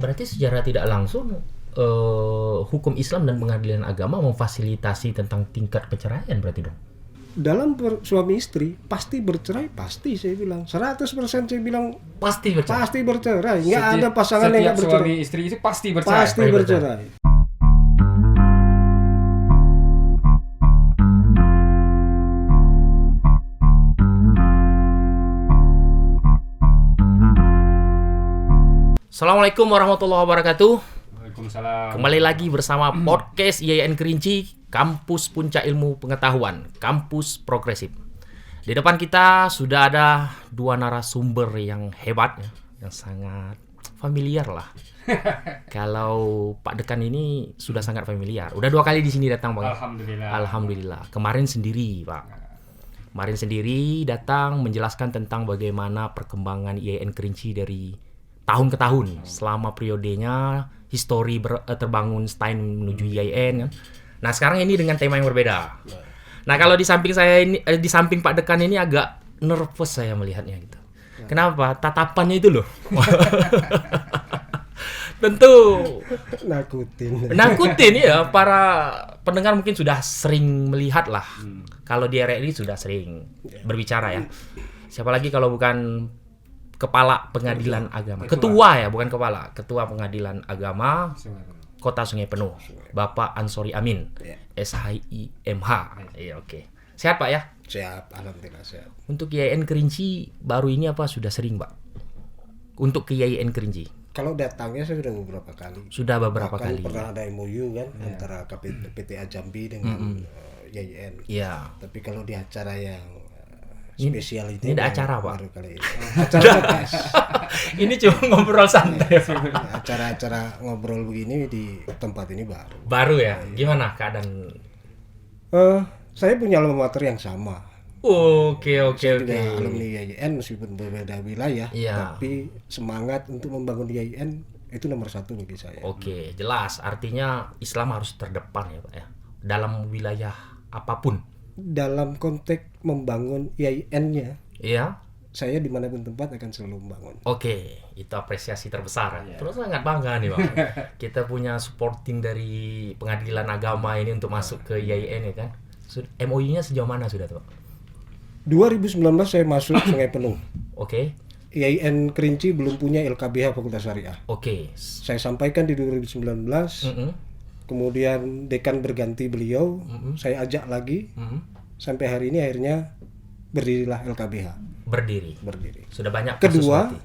Berarti secara tidak langsung hukum Islam dan pengadilan agama memfasilitasi tentang tingkat perceraian berarti dong. Dalam suami istri pasti bercerai, pasti saya bilang 100% saya bilang Pasti bercerai. pasti bercerai. Nggak ada pasangan yang nggak Setiap bercerai. suami istri itu pasti bercerai. Pasti bercerai. Assalamualaikum warahmatullahi wabarakatuh. Waalaikumsalam. Kembali lagi bersama podcast IAIN Kerinci, Kampus Puncak Ilmu Pengetahuan, Kampus Progresif. Di depan kita sudah ada dua narasumber yang hebat, yang sangat familiar lah. Kalau Pak Dekan ini sudah sangat familiar. Udah 2 kali di sini datang, Bang. Alhamdulillah. Kemarin sendiri, Pak. Kemarin sendiri datang menjelaskan tentang bagaimana perkembangan IAIN Kerinci dari tahun ke tahun selama periodenya histori terbangun Stein menuju IAIN kan. Nah, sekarang ini dengan tema yang berbeda. Nah, kalau di samping saya ini di samping Pak Dekan ini agak nervous saya melihatnya gitu. Kenapa? Tatapannya itu loh. Tentu nakutin ya, para pendengar mungkin sudah sering melihat lah. Kalau di RRI sudah sering berbicara ya. Siapa lagi kalau bukan Kepala Pengadilan Agama. Ketua ya, bukan kepala. Ketua Pengadilan Agama Kota Sungai Penuh. Bapak Ansori Amin. SHIMH. Iya, oke. Sehat, Pak ya? Siap, alhamdulillah sehat. Untuk IAIN Kerinci baru ini apa sudah sering, Pak? Untuk ke IAIN Kerinci. Kalau datangnya saya sudah beberapa kali. Sudah beberapa Bahkan kali. pernah ada MOU kan antara PTA Jambi dengan IAIN. Iya. Tapi kalau di acara yang spesial ini ada acara, Pak. Baru kali ini. Acara tes. Ini cuma ngobrol santai. Acara-acara ngobrol begini di tempat ini baru. Baru ya? Gimana keadaan? Saya punya alma mater yang sama. Oke. Juga alumni IAIN meskipun berbeda wilayah, Iya. tapi semangat untuk membangun IAIN itu nomor 1 bagi saya. Oke, jelas. Artinya Islam harus terdepan ya, Pak ya. Dalam wilayah apapun. Dalam konteks membangun IAIN-nya, Iya. saya dimanapun tempat akan selalu membangun. Oke, itu apresiasi terbesar. Terus sangat bangga nih, Bang. Kita punya supporting dari Pengadilan Agama ini untuk masuk ke IAIN ya kan. MOU-nya sejauh mana sudah tuh, Pak? 2019 saya masuk Sungai Penuh. Oke. IAIN Kerinci belum punya LKBH Fakultas Syariah. Oke. Saya sampaikan di 2019. Kemudian dekan berganti beliau, saya ajak lagi. Sampai hari ini akhirnya berdirilah LKBH. Berdiri. Sudah banyak kasus Kedua, berarti.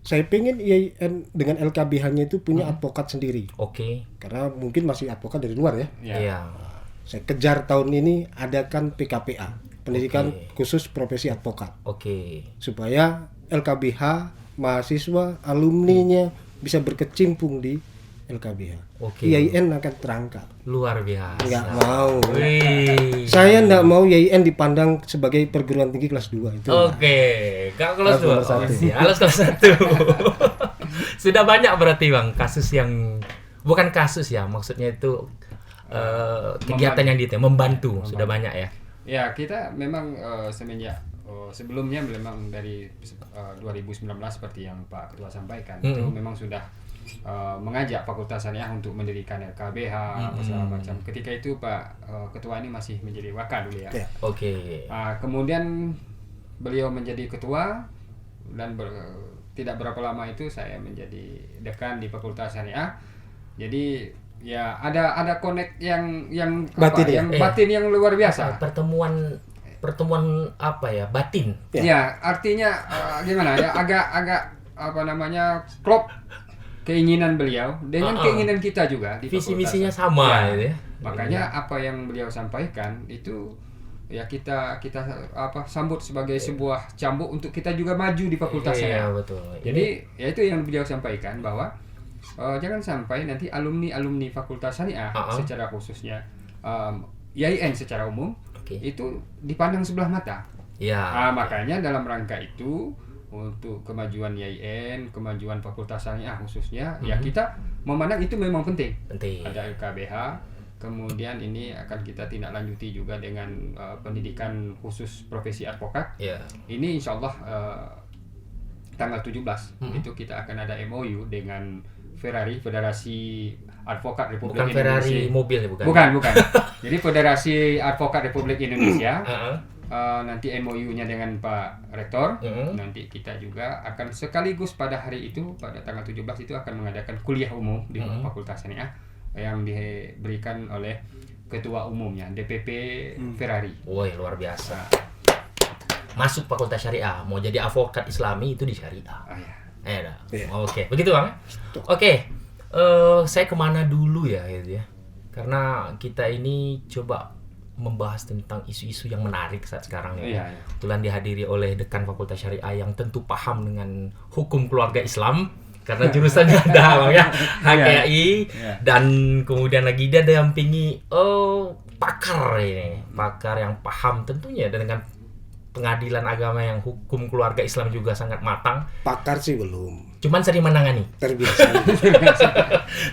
saya pengen IAIN dengan LKBH-nya itu punya advokat sendiri. Oke. Karena mungkin masih advokat dari luar ya. Iya. Saya kejar tahun ini adakan PKPA, pendidikan khusus profesi advokat. Oke. Supaya LKBH, mahasiswa, alumninya bisa berkecimpung di LKBH. Oke. IAIN akan terangkat. Luar biasa. Nggak mau. Wih. Saya nggak mau IAIN dipandang sebagai perguruan tinggi kelas 2 itu. Oke, Kak kelas 2. Kelas satu. Harus kelas 1. Sudah banyak berarti, Bang, kasus yang bukan kasus ya, maksudnya itu kegiatan yang membantu. Sudah banyak ya. Ya, kita memang semenjak sebelumnya memang dari 2019 seperti yang Pak Ketua sampaikan, itu memang sudah mengajak Fakultas Syariah untuk mendirikan LKBH apa segala macam. Ketika itu Pak Ketua ini masih menjadi wakil dulu ya. Oke. Kemudian beliau menjadi ketua dan tidak berapa lama itu saya menjadi dekan di Fakultas Syariah. Jadi ya ada connect yang Batin batin yang luar biasa. Pertemuan apa ya? Batin. Ya, artinya gimana ya? Agak apa namanya? klop keinginan beliau dengan keinginan kita juga di Visi fakultas. misinya sama ya. Makanya apa yang beliau sampaikan itu ya kita sambut sebagai sebuah cambuk untuk kita juga maju di fakultas saya. Iya, betul. Jadi ya itu yang beliau sampaikan bahwa jangan sampai nanti alumni Fakultas Syariah secara khususnya IAIN secara umum itu dipandang sebelah mata. Ya. Makanya dalam rangka itu untuk kemajuan IAIN, kemajuan Fakultas Syariah khususnya, ya kita memandang itu memang penting. Ada LKBH, kemudian ini akan kita tindak lanjuti juga dengan pendidikan khusus profesi advokat. Yeah. Ini insya Allah tanggal 17 itu kita akan ada MOU dengan Ferrari, Federasi Advokat Republik Bukan Indonesia. Ferrari mobil ya, bukan? Bukan. Jadi Federasi Advokat Republik Indonesia. Nanti MOU-nya dengan Pak Rektor. Nanti kita juga akan sekaligus pada hari itu, pada tanggal 17 itu akan mengadakan kuliah umum di Fakultas Syariah yang diberikan oleh ketua umumnya DPP Ferrari. Woi, luar biasa. Masuk Fakultas Syariah, mau jadi advokat Islami itu di Syariah. Ya. Oke, begitu Bang. Oke. Saya kemana dulu ya gitu ya. Karena kita ini coba membahas tentang isu-isu yang menarik saat sekarang ya. Kebetulan dihadiri oleh dekan Fakultas Syariah yang tentu paham dengan hukum keluarga Islam karena jurusannya ada Bang ya, HKI dan kemudian lagi dia dampingi pakar yang paham tentunya dengan pengadilan agama yang hukum keluarga Islam juga sangat matang. Pakar sih belum. Cuman sering menangani.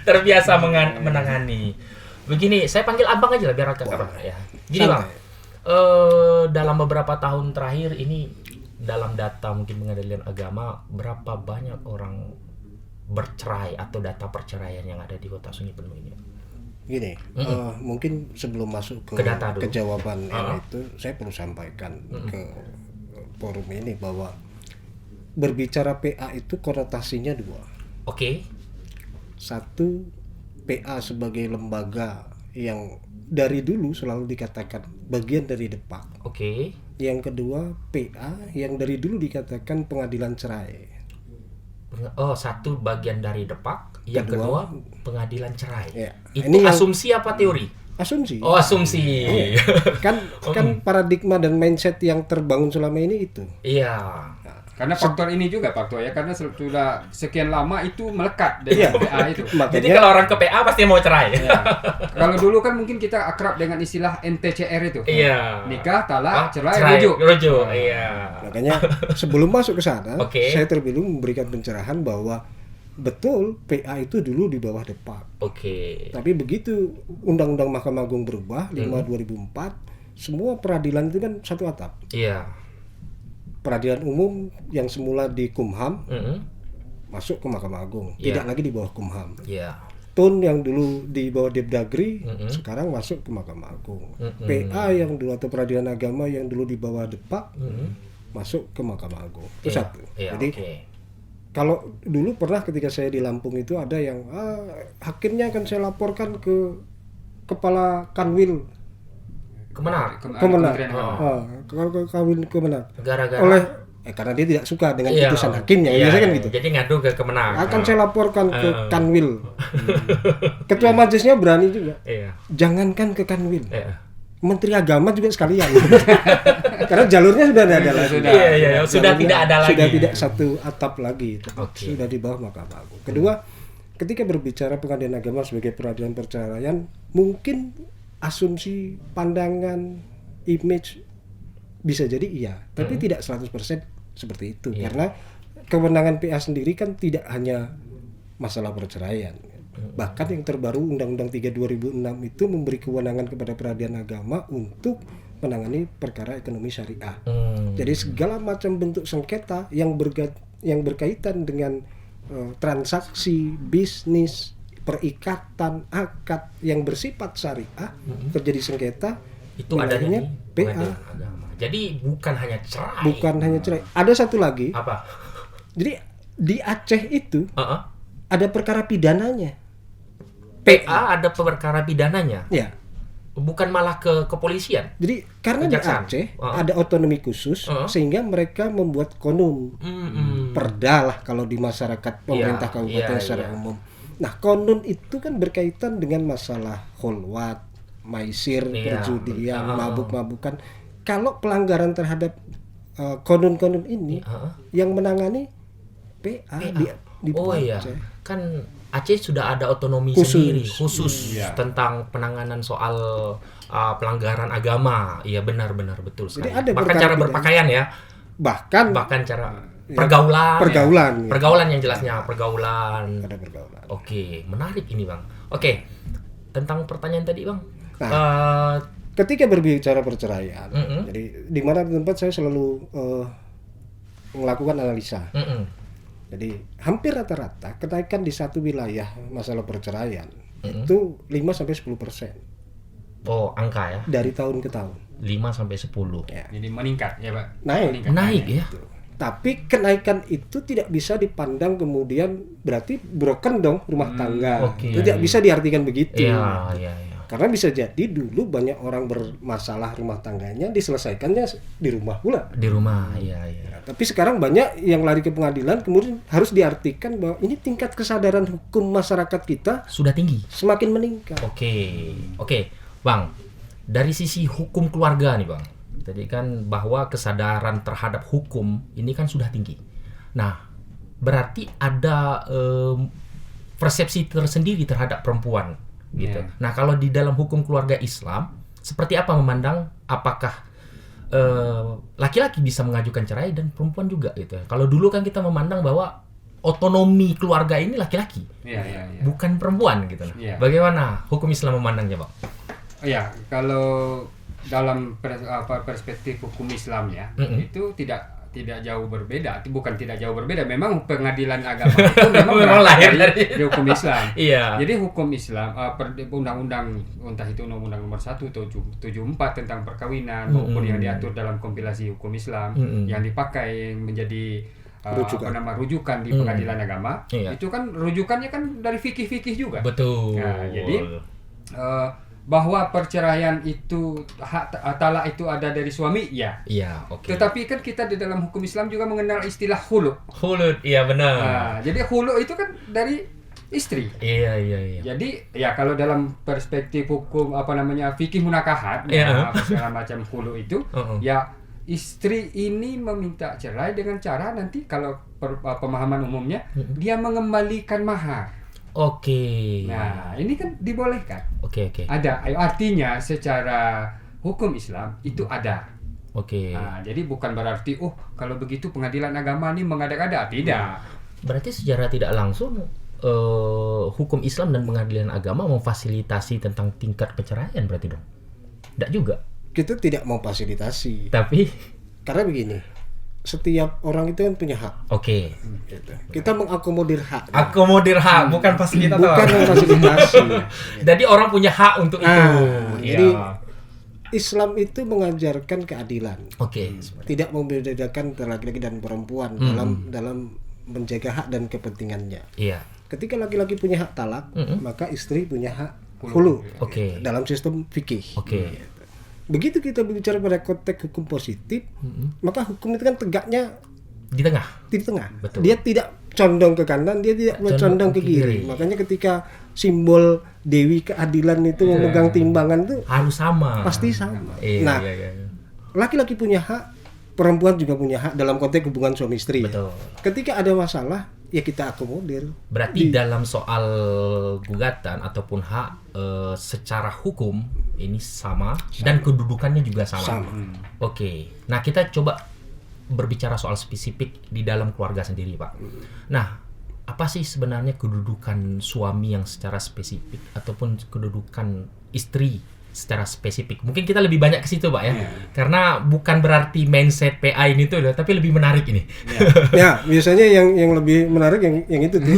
Terbiasa menangani. Begini, saya panggil abang aja lah biar agak ya. Gini Bang, dalam beberapa tahun terakhir ini dalam data mungkin pengadilan agama berapa banyak orang bercerai atau data perceraian yang ada di Kota Sungai Penuh ini? Gini, mungkin sebelum masuk ke jawaban itu, saya perlu sampaikan ke forum ini bahwa berbicara PA itu konotasinya dua. Oke. Satu, PA sebagai lembaga yang dari dulu selalu dikatakan bagian dari Depak. Oke. Yang kedua, PA yang dari dulu dikatakan pengadilan cerai. Satu bagian dari Depak, yang kedua pengadilan cerai. Ya. Itu ini asumsi apa teori? Asumsi. Oh, asumsi. Kan paradigma dan mindset yang terbangun selama ini itu. Iya. Karena faktor ini juga faktor ya, karena sudah sekian lama itu melekat dengan PA itu. Jadi kalau orang ke PA pasti mau cerai. Kalau dulu kan mungkin kita akrab dengan istilah NTCR itu. Iya. Nikah, talak, cerai, rujuk. Iya. Makanya sebelum masuk ke sana, saya terlebih dahulu memberikan pencerahan bahwa betul PA itu dulu di bawah Depak. Tapi begitu Undang-Undang Mahkamah Agung berubah 5/2004, semua peradilan itu kan satu atap. Iya. Peradilan umum yang semula di Kumham masuk ke Mahkamah Agung, tidak lagi di bawah Kumham. TUN yang dulu di bawah Depdagri sekarang masuk ke Mahkamah Agung. PA yang dulu atau peradilan agama yang dulu di bawah Depak masuk ke Mahkamah Agung. Itu satu. Jadi kalau dulu pernah ketika saya di Lampung itu ada yang hakimnya akan saya laporkan ke kepala Kanwil Kemenak. Gara-gara oleh karena dia tidak suka dengan putusan hakimnya, biasanya kan gitu. Jadi ngadu ke Kemenak. Akan saya laporkan ke Kanwil. Ketua majelisnya berani juga. Jangankan ke Kanwil. Menteri Agama juga sekalian. Karena jalurnya sudah ada lagi. Sudah tidak ada lagi. Sudah tidak satu atap lagi. Sudah di bawah Mahkamah Agung. Kedua, ketika berbicara pengadilan agama sebagai peradilan perceraian, mungkin asumsi, pandangan, image bisa jadi iya, tapi tidak 100% seperti itu. Karena kewenangan PA sendiri kan tidak hanya masalah perceraian. Bahkan yang terbaru Undang-Undang 3 2006 itu memberi kewenangan kepada peradilan agama untuk menangani perkara ekonomi syariah. Jadi segala macam bentuk sengketa yang berkaitan dengan transaksi, bisnis, perikatan, akad yang bersifat syariah terjadi sengketa itu adanya di PA. Jadi bukan hanya cerai. Ada satu lagi. Apa? Jadi di Aceh itu ada perkara pidananya. PA ada perkara pidananya. Ya. Bukan malah ke kepolisian. Jadi karena kejaksaan. Di Aceh ada otonomi khusus sehingga mereka membuat konun. Perda lah kalau di masyarakat pemerintah kabupaten secara umum. Nah, konun itu kan berkaitan dengan masalah kholwat, maisir, perjudian, mabuk-mabukan. Kalau pelanggaran terhadap konun-konun ini yang menangani PA. Di Aceh. Kan Aceh sudah ada otonomi sendiri khusus tentang penanganan soal pelanggaran agama. Iya benar betul sekali. Bahkan cara berpakaian ya. Bahkan cara pergaulan yang jelasnya pergaulan. Ada pergaulan. Oke, menarik ini Bang. Oke, tentang pertanyaan tadi Bang. Ketika berbicara perceraian, jadi di mana tempat saya selalu melakukan analisa. Mm-mm. Jadi hampir rata-rata kenaikan di satu wilayah masalah perceraian itu 5-10% Oh, angka ya. dari tahun ke tahun. 5-10. Ya. Jadi meningkat ya Pak. Naik. Naik ya. Tapi kenaikan itu tidak bisa dipandang kemudian berarti broken dong rumah tangga. Oke. Tidak bisa diartikan begitu. Iya, iya, iya. Karena bisa jadi dulu banyak orang bermasalah rumah tangganya diselesaikannya di rumah pula. Di rumah, iya, iya. Tapi sekarang banyak yang lari ke pengadilan kemudian harus diartikan bahwa ini tingkat kesadaran hukum masyarakat kita Sudah tinggi. semakin meningkat. Oke, Bang. Dari sisi hukum keluarga nih, Bang. Tadi kan bahwa kesadaran terhadap hukum ini kan sudah tinggi. Nah, berarti ada persepsi tersendiri terhadap perempuan gitu. Yeah. Nah, kalau di dalam hukum keluarga Islam seperti apa memandang apakah laki-laki bisa mengajukan cerai dan perempuan juga gitu. Kalau dulu kan kita memandang bahwa otonomi keluarga ini laki-laki. Iya. Bukan perempuan gitu. Iya. Bagaimana hukum Islam memandangnya, Bang? Iya, kalau dalam perspektif hukum Islam ya, itu tidak jauh berbeda, bukan tidak jauh berbeda. Memang pengadilan agama itu memang lahir dari hukum Islam. Iya. Jadi hukum Islam, undang-undang entah itu undang-undang nomor 1 atau 74 tentang perkawinan maupun yang diatur dalam kompilasi hukum Islam yang dipakai menjadi rujukan di pengadilan agama, Iya. itu kan rujukannya kan dari fikih-fikih juga. Betul. Nah, jadi bahwa perceraian itu hak talak itu ada dari suami, ya. Iya, oke. Tetapi kan kita di dalam hukum Islam juga mengenal istilah khulu. Khulud, iya benar. Nah, jadi khulu itu kan dari istri. Iya. Jadi ya kalau dalam perspektif hukum fikih munakahat, Iya. segala macam khulu itu, ya istri ini meminta cerai dengan cara nanti kalau pemahaman umumnya dia mengembalikan mahar. Oke. Nah, ini kan dibolehkan. Oke. Ada, artinya secara hukum Islam itu ada. Oke. Nah, jadi bukan berarti kalau begitu pengadilan agama ini mengada-ada, tidak. Berarti secara tidak langsung hukum Islam dan pengadilan agama memfasilitasi tentang tingkat perceraian berarti dong? Tidak juga. Kita tidak mau fasilitasi. Tapi Karena begini, setiap orang itu kan punya hak. oke. Gitu. Kita mengakomodir hak. Akomodir hak, bukan fasilitator. Bukan memfasilitasi. Jadi orang punya hak untuk itu. Jadi Iya. Islam itu mengajarkan keadilan. Oke. Tidak membedakan antara laki-laki dan perempuan dalam menjaga hak dan kepentingannya. Iya. Ketika laki-laki punya hak talak, maka istri punya hak hulu. Oke. Dalam sistem fikih. Oke. Begitu kita bicara pada konteks hukum positif, maka hukum itu kan tegaknya Di tengah. di tengah. Betul. Dia tidak condong ke kanan, dia tidak condong ke kiri. Makanya ketika simbol Dewi Keadilan itu memegang timbangan itu Harus sama. pasti sama. Iya, Nah, iya. laki-laki punya hak, perempuan juga punya hak dalam konteks hubungan suami istri. Betul. Ketika ada masalah, ya kita akomodir. Berarti dalam soal gugatan ataupun hak secara hukum ini sama dan kedudukannya juga sama. Oke. Nah, kita coba berbicara soal spesifik di dalam keluarga sendiri, Pak. Nah, apa sih sebenarnya kedudukan suami yang secara spesifik ataupun kedudukan istri secara spesifik? Mungkin kita lebih banyak ke situ, Pak ya. Karena bukan berarti mindset PA ini tuh, tapi lebih menarik ini. Ya, biasanya yang lebih menarik yang itu tuh.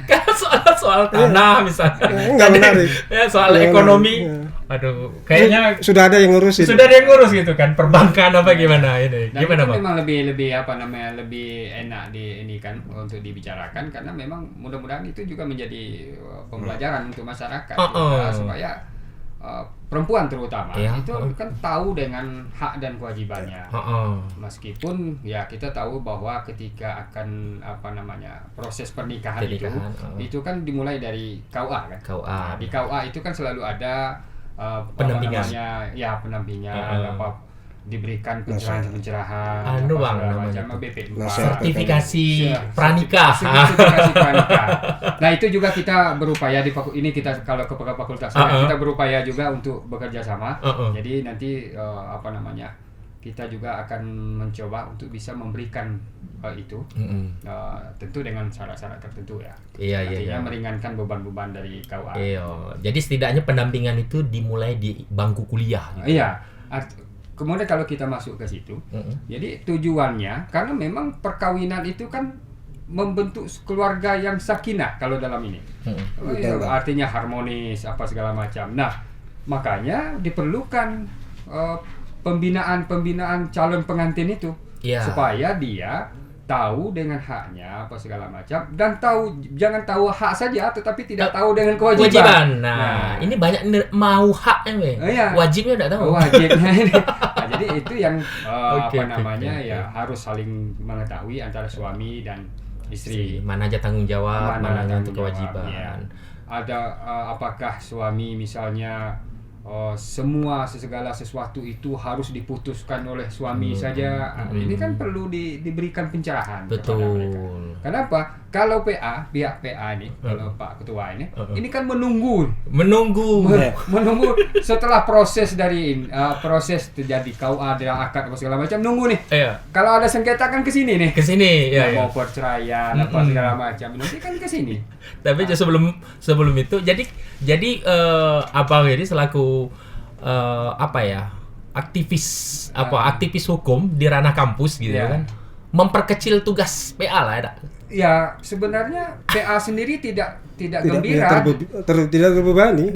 Kan soal tanah misalnya. Enggak menarik. Ya, soal Nggak ekonomi. menarik. Aduh, kayaknya Sudah ada yang ngurusin. sudah ada yang ngurus gitu kan, perbankan apa gimana ini. Dan Gimana, itu Bang? memang lebih enak ini kan untuk dibicarakan karena memang mudah-mudahan itu juga menjadi pembelajaran untuk masyarakat supaya perempuan terutama itu kan tahu dengan hak dan kewajibannya. Meskipun ya kita tahu bahwa ketika akan proses pernikahan itu kan dimulai dari KUA kan. Nah, di KUA itu kan selalu ada pendampingan. Pendampingan diberikan pencerahan Bang, macam BP4 sertifikasi pranikah. Sertifikasi pranikah. Nah, itu juga kita berupaya ini kita kalau ke fakultas kita berupaya juga untuk bekerja sama. Jadi nanti kita juga akan mencoba untuk bisa memberikan itu tentu dengan syarat-syarat tertentu ya. Artinya meringankan beban-beban dari KUA. Iya. Jadi setidaknya pendampingan itu dimulai di bangku kuliah. Iya. kemudian kalau kita masuk ke situ, jadi tujuannya karena memang perkawinan itu kan membentuk keluarga yang sakinah kalau dalam ini. Artinya harmonis apa segala macam. Nah, makanya diperlukan pembinaan calon pengantin itu supaya dia tahu dengan haknya apa segala macam, dan jangan tahu hak saja tetapi tidak tahu dengan kewajiban. Nah, ini banyak mau haknya, wajibnya tidak tahu. Wajibnya ini. Nah, jadi itu yang harus saling mengetahui antara suami dan istri. Mana aja tanggung jawab, mana aja untuk kewajiban. Ya. Ada apakah suami misalnya segala sesuatu itu harus diputuskan oleh suami saja. Ini kan perlu diberikan pencerahan kepada mereka. Kenapa? Kalau pihak PA ini, kalau Pak Ketua ini kan menunggu setelah proses proses terjadi KUA ada akad apa segala macam, nunggu nih. Kalau ada sengketa kan ke sini nih. Mau perceraian apa segala macam, nanti kan ke sini. Tapi sebelum itu jadi selaku aktivis hukum di ranah kampus gitu kan, memperkecil tugas PA lah ya. Ya, sebenarnya PA sendiri tidak gembira, tidak terbebani.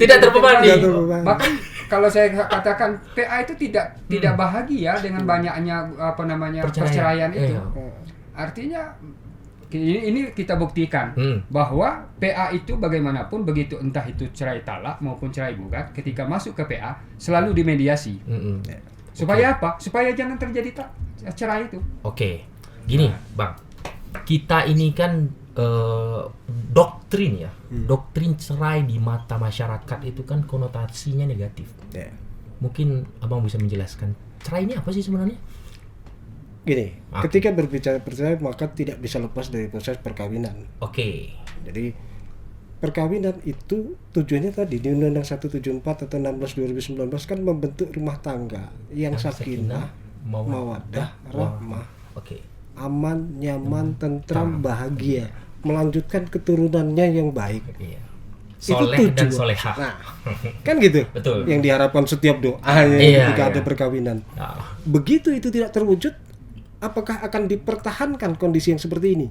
Bahkan kalau saya katakan PA itu tidak bahagia dengan banyaknya perceraian itu. Artinya ini kita buktikan bahwa PA itu bagaimanapun, begitu entah itu cerai talak maupun cerai gugat, ketika masuk ke PA selalu dimediasi. Supaya apa? Supaya jangan terjadi cerai itu. Gini, Bang. Kita ini kan doktrin doktrin cerai di mata masyarakat itu kan konotasinya negatif. Mungkin Abang bisa menjelaskan cerai ini apa sih sebenarnya? Gini, ketika berbicara perceraian maka tidak bisa lepas dari proses perkawinan. Jadi perkawinan itu tujuannya tadi di Undang-Undang 174 atau 16 2019 kan membentuk rumah tangga yang sakinah, mawaddah, rahmah. Aman, nyaman, tentram, bahagia, melanjutkan keturunannya yang baik. Soleh dan solehah. Nah, kan gitu. Betul. Yang diharapkan setiap doanya ketika ada perkawinan. Begitu itu tidak terwujud, apakah akan dipertahankan kondisi yang seperti ini?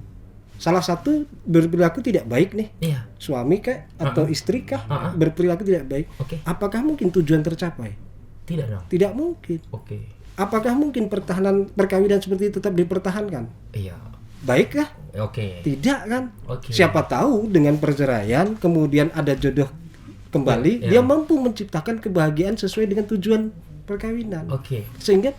Salah satu berperilaku tidak baik nih, suami kah atau istri kah berperilaku tidak baik. Apakah mungkin tujuan tercapai? Tidak dong. Tidak mungkin. Apakah mungkin perkawinan seperti itu tetap dipertahankan? Baikkah? Tidak kan? Siapa tahu dengan perceraian kemudian ada jodoh kembali, dia mampu menciptakan kebahagiaan sesuai dengan tujuan perkawinan. Sehingga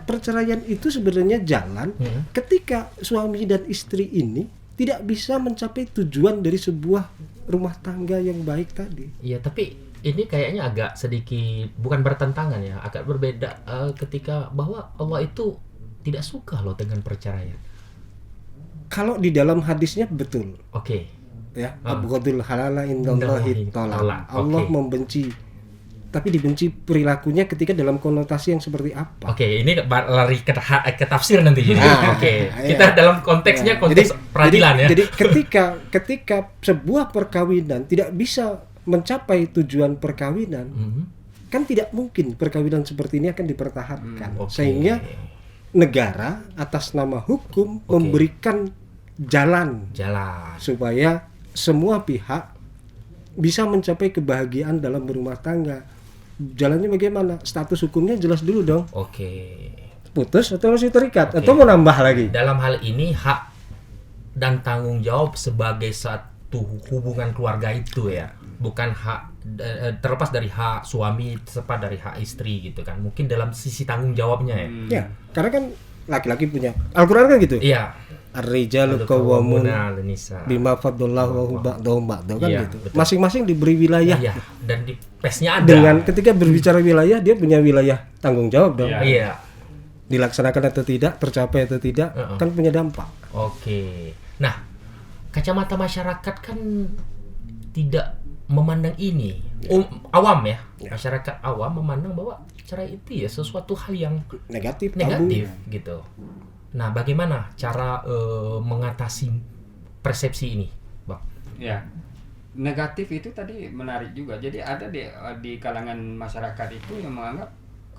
perceraian itu sebenarnya jalan ketika suami dan istri ini tidak bisa mencapai tujuan dari sebuah rumah tangga yang baik tadi. Tapi ini kayaknya agak sedikit bukan bertentangan ya, agak berbeda ketika bahwa Allah itu tidak suka loh dengan perceraian. Kalau di dalam hadisnya betul. Ya, abghadul halala indallahi talaq. Allah membenci, tapi dibenci perilakunya ketika dalam konotasi yang seperti apa? Ini lari ke tafsir nanti jadi. Kita dalam konteksnya konteks peradilan ya. Jadi ketika sebuah perkawinan tidak bisa mencapai tujuan perkawinan, kan tidak mungkin perkawinan seperti ini akan dipertahankan. Sehingga negara atas nama hukum memberikan jalan supaya semua pihak bisa mencapai kebahagiaan dalam berumah tangga. Jalannya bagaimana? Status hukumnya jelas dulu dong. Putus atau masih terikat atau mau nambah lagi? Dalam hal ini hak dan tanggung jawab sebagai satu hubungan keluarga itu ya, bukan hak terlepas dari hak suami serta dari hak istri gitu kan. Mungkin dalam sisi tanggung jawabnya ya. Karena kan laki-laki punya Al-Qur'an kan gitu. Ar-rijalu qawwamuna bima faddallahu ba'dahum ba'da kan gitu. Betul. Masing-masing diberi wilayah. Dan di pesnya ada. Dengan ketika berbicara wilayah, dia punya wilayah tanggung jawab dong. Dilaksanakan atau tidak, tercapai atau tidak, kan punya dampak. Nah, kacamata masyarakat kan tidak memandang ini. Awam ya. Masyarakat awam memandang bahwa cerai itu ya sesuatu hal yang negatif gitu. Nah, bagaimana cara mengatasi persepsi ini, Bang? Negatif itu tadi menarik juga. Jadi ada di kalangan masyarakat itu yang menganggap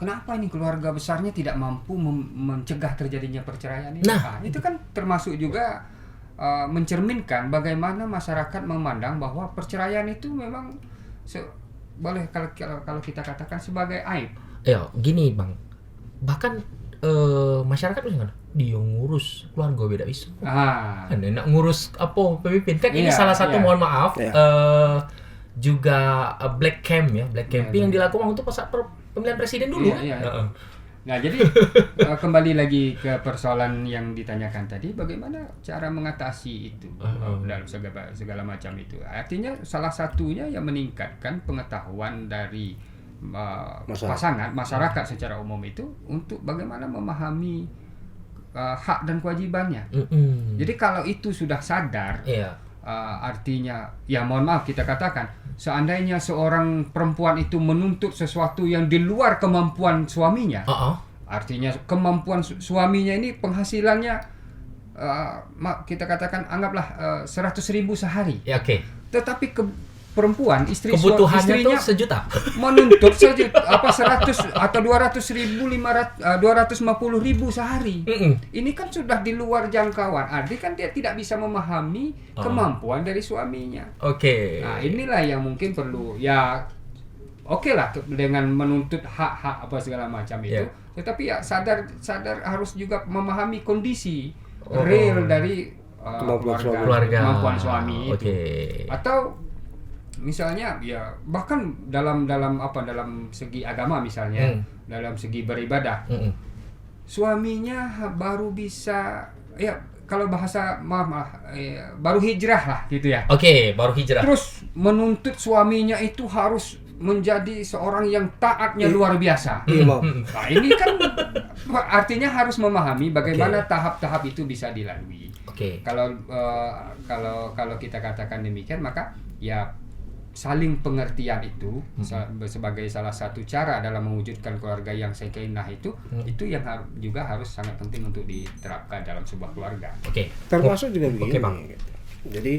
kenapa ini keluarga besarnya tidak mampu mencegah terjadinya perceraian ini? Nah, Itu kan termasuk juga mencerminkan bagaimana masyarakat memandang bahwa perceraian itu memang boleh kalau kita katakan sebagai aib. Ya, gini Bang. Bahkan masyarakat bilang dia ngurus keluarga beda isu. Kan enak ngurus apa pemimpin. Kan ini salah satu mohon maaf juga black campaign yang dilakukan untuk pas pemilihan presiden dulu kan. Nah, jadi kembali lagi ke persoalan yang ditanyakan tadi, bagaimana cara mengatasi itu dalam segala macam itu. Artinya salah satunya yang meningkatkan pengetahuan dari masyarakat secara umum itu untuk bagaimana memahami hak dan kewajibannya. Jadi kalau itu sudah sadar, artinya ya mohon maaf kita katakan, seandainya seorang perempuan itu menuntut sesuatu yang di luar kemampuan suaminya, artinya kemampuan suaminya ini penghasilannya kita katakan anggaplah 100.000 sehari. Tetapi perempuan kebutuhannya istrinya tuh sejuta menuntut 100 atau 250.000 sehari. Ini kan sudah di luar jangkauan. Artinya kan dia tidak bisa memahami kemampuan dari suaminya. Nah, inilah yang mungkin perlu lah dengan menuntut hak-hak apa segala macam itu. Tetapi ya sadar harus juga memahami kondisi real dari kemampuan suami itu. Atau misalnya ya bahkan dalam segi agama misalnya, dalam segi beribadah, suaminya baru bisa kalau bahasa baru hijrah lah gitu ya. Baru hijrah. Terus menuntut suaminya itu harus menjadi seorang yang taatnya luar biasa. Nah, ini kan artinya harus memahami bagaimana tahap-tahap itu bisa dilalui. Kalau kita katakan demikian, maka ya saling pengertian itu sebagai salah satu cara dalam mewujudkan keluarga yang sakinah itu yang juga harus sangat penting untuk diterapkan dalam sebuah keluarga. Termasuk juga begini. Jadi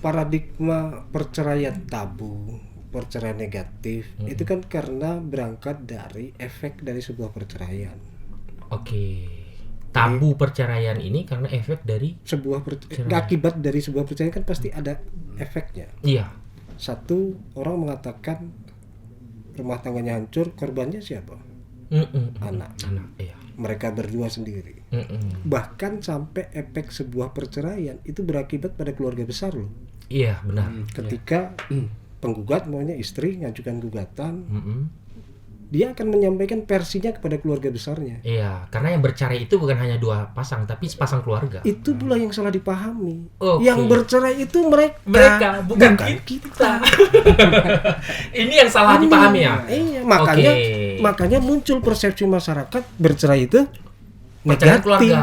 paradigma perceraian tabu, perceraian negatif itu kan karena berangkat dari efek dari sebuah perceraian. Tabu perceraian ini karena efek dari sebuah akibat dari sebuah perceraian kan pasti ada efeknya. Satu, orang mengatakan rumah tangganya hancur, korbannya siapa? Anak. Mereka berdua sendiri. Bahkan sampai efek sebuah perceraian itu berakibat pada keluarga besar loh. Benar. Ketika penggugat maunya istri ngajukan gugatan, dia akan menyampaikan versinya kepada keluarga besarnya. Karena yang bercerai itu bukan hanya dua pasang, tapi sepasang keluarga. Itu pula yang salah dipahami. Yang bercerai itu mereka bukan kita. Ini yang salah dipahami ya. Makanya muncul persepsi masyarakat bercerai itu negatif.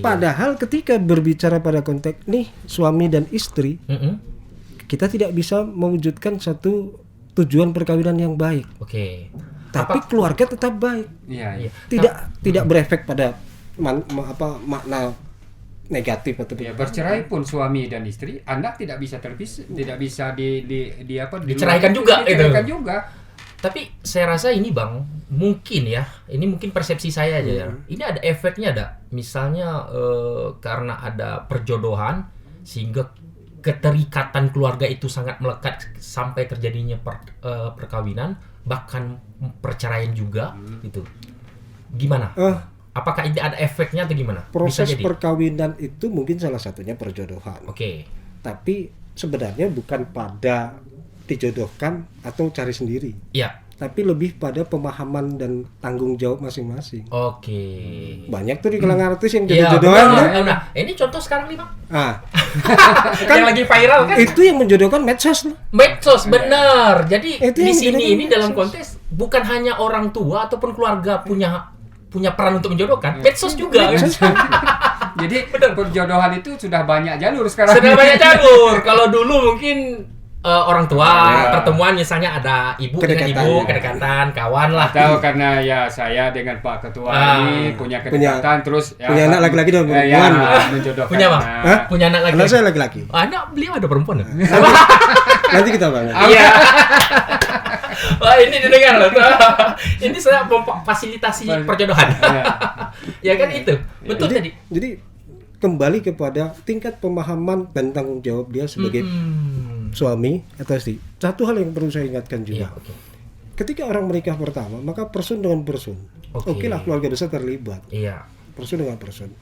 Padahal ketika berbicara pada konteks nih suami dan istri, kita tidak bisa mewujudkan satu tujuan perkawinan yang baik. Tapi keluarga tetap baik. Tidak berefek pada makna negatif atau bercerai pun suami dan istri, anak tidak bisa terpisah, tidak bisa diceraikan juga. Tapi saya rasa ini Bang, mungkin persepsi saya aja ya. Ini ada efeknya misalnya karena ada perjodohan sehingga keterikatan keluarga itu sangat melekat sampai terjadinya perkawinan, bahkan perceraian juga gitu. Gimana? Apakah ini ada efeknya atau gimana? Proses perkawinan itu mungkin salah satunya perjodohan. Tapi sebenarnya bukan pada dijodohkan atau cari sendiri. Tapi lebih pada pemahaman dan tanggung jawab masing-masing. Banyak tuh di kalangan artis yang jodoh-jodohan. Ini contoh sekarang nih Bang. Kan yang lagi viral kan? Itu yang menjodohkan medsos. Benar. Jadi di sini ini dalam konteks bukan hanya orang tua ataupun keluarga punya peran untuk menjodohkan, medsos juga. Jadi perjodohan itu sudah banyak jalur sekarang. Kalau dulu mungkin orang tua pertemuan misalnya ada ibu dengan ibu kedekatan kawan lah, atau karena saya dengan Pak Ketua ini punya kedekatan terus punya anak laki-laki dan perempuan menjodohkan. Punya anak laki-laki. Anak saya laki-laki. Anak beliau ada perempuan. Nanti kita bahas. Wah, ini didengar loh. Ini saya memfasilitasi perjodohan. Ya kan itu. Betul tadi. Jadi kembali kepada tingkat pemahaman dan tanggung jawab dia sebagai suami atau istri. Satu hal yang perlu saya ingatkan juga. Iya, Ketika orang menikah pertama, maka person dengan person. Oke lah, keluarga besar terlibat. Iya. Person dengan person.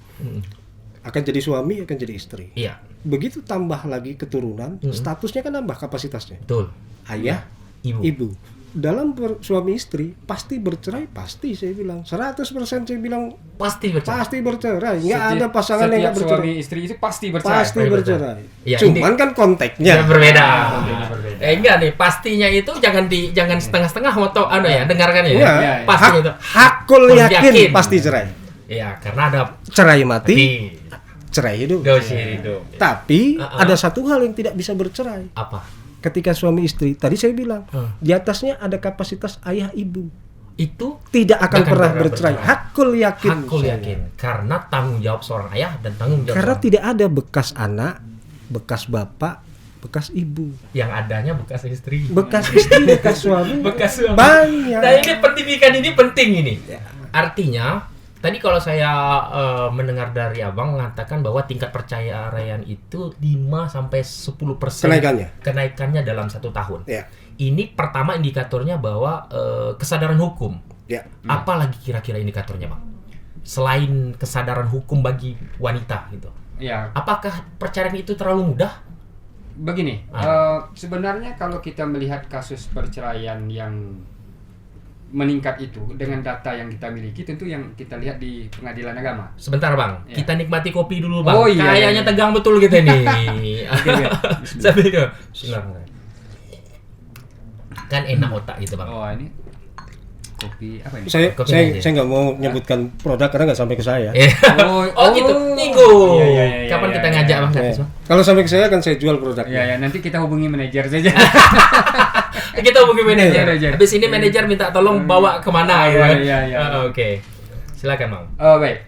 Akan jadi suami, akan jadi istri. Iya. Begitu tambah lagi keturunan, statusnya kan nambah kapasitasnya. Betul. Ayah, ibu. Dalam suami istri pasti bercerai, pasti saya bilang 100% saya bilang Pasti bercerai. Nggak ada pasangan yang nggak bercerai. Suami istri itu pasti bercerai. Pasti bercerai. Ya, Cuman kan konteksnya berbeda. Enggak nih, pastinya itu jangan setengah-setengah moto dengarkan ya. Iya. Pastinya itu. Hakul yakin pasti cerai. Iya, karena ada Cerai mati, cerai hidup. hidup. Tapi ada satu hal yang tidak bisa bercerai. Apa? Ketika suami istri, tadi saya bilang, di atasnya ada kapasitas ayah ibu. Itu Tidak akan pernah bercerai. Hakul yakin. Hakul yakin. Karena tanggung jawab seorang ayah dan tanggung jawab Karena seorang tidak ada bekas anak, bekas bapak, bekas ibu. yang adanya bekas istri. Bekas istri, bekas suami. Bekas suami. Banyak. Nah, ini pendidikan ini penting ini. Artinya tadi kalau saya mendengar dari Abang mengatakan bahwa tingkat perceraian itu 5-10% kenaikannya dalam 1 tahun. Ya. Ini pertama indikatornya bahwa kesadaran hukum. Ya. Apalagi kira-kira indikatornya, Bang? Selain kesadaran hukum bagi wanita gitu. Ya, Apakah perceraian itu terlalu mudah? begini. Sebenarnya kalau kita melihat kasus perceraian yang meningkat itu dengan data yang kita miliki, tentu yang kita lihat di pengadilan agama. Sebentar, Bang. Ya. Kita nikmati kopi dulu, Bang. Oh, iya, Kayaknya iya. tegang betul kita nih. Sambil ke. Kan enak otak gitu, Bang. Oh, ini kopi apa ini? Saya Kopi aja. nggak mau menyebutkan produk karena nggak sampai ke saya. Oh, gitu. Minggu. Iya, Kapan iya, kita iya, ngajak, iya. Bang? Ya. Kalau sampai ke saya kan saya jual produknya. Ya, nanti kita hubungi manajer saja. Kita hubungi manajer. Manajer. Habis ini manajer minta tolong bawa kemana gitu kan. Iya. Oke. Silakan, Bang. Baik.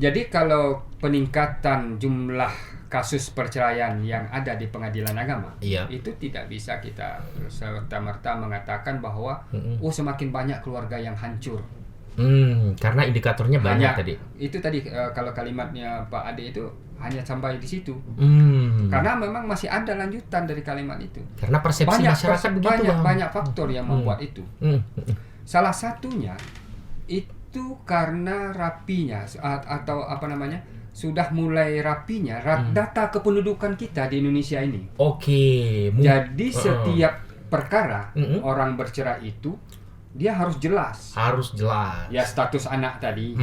Jadi kalau peningkatan jumlah kasus perceraian yang ada di pengadilan agama, Iya. itu tidak bisa kita serta-merta mengatakan bahwa semakin banyak keluarga yang hancur. Karena indikatornya banyak tadi. Itu tadi kalau kalimatnya Pak Ade itu hanya sampai di situ. Karena memang masih ada lanjutan dari kalimat itu. Karena persepsi masyarakat begitu, Bang. banyak faktor yang membuat itu. Salah satunya itu karena rapinya atau apa namanya, sudah mulai rapinya data kependudukan kita di Indonesia ini. Oke. Jadi setiap perkara orang bercerai itu dia harus jelas. Harus jelas. Ya, status anak tadi.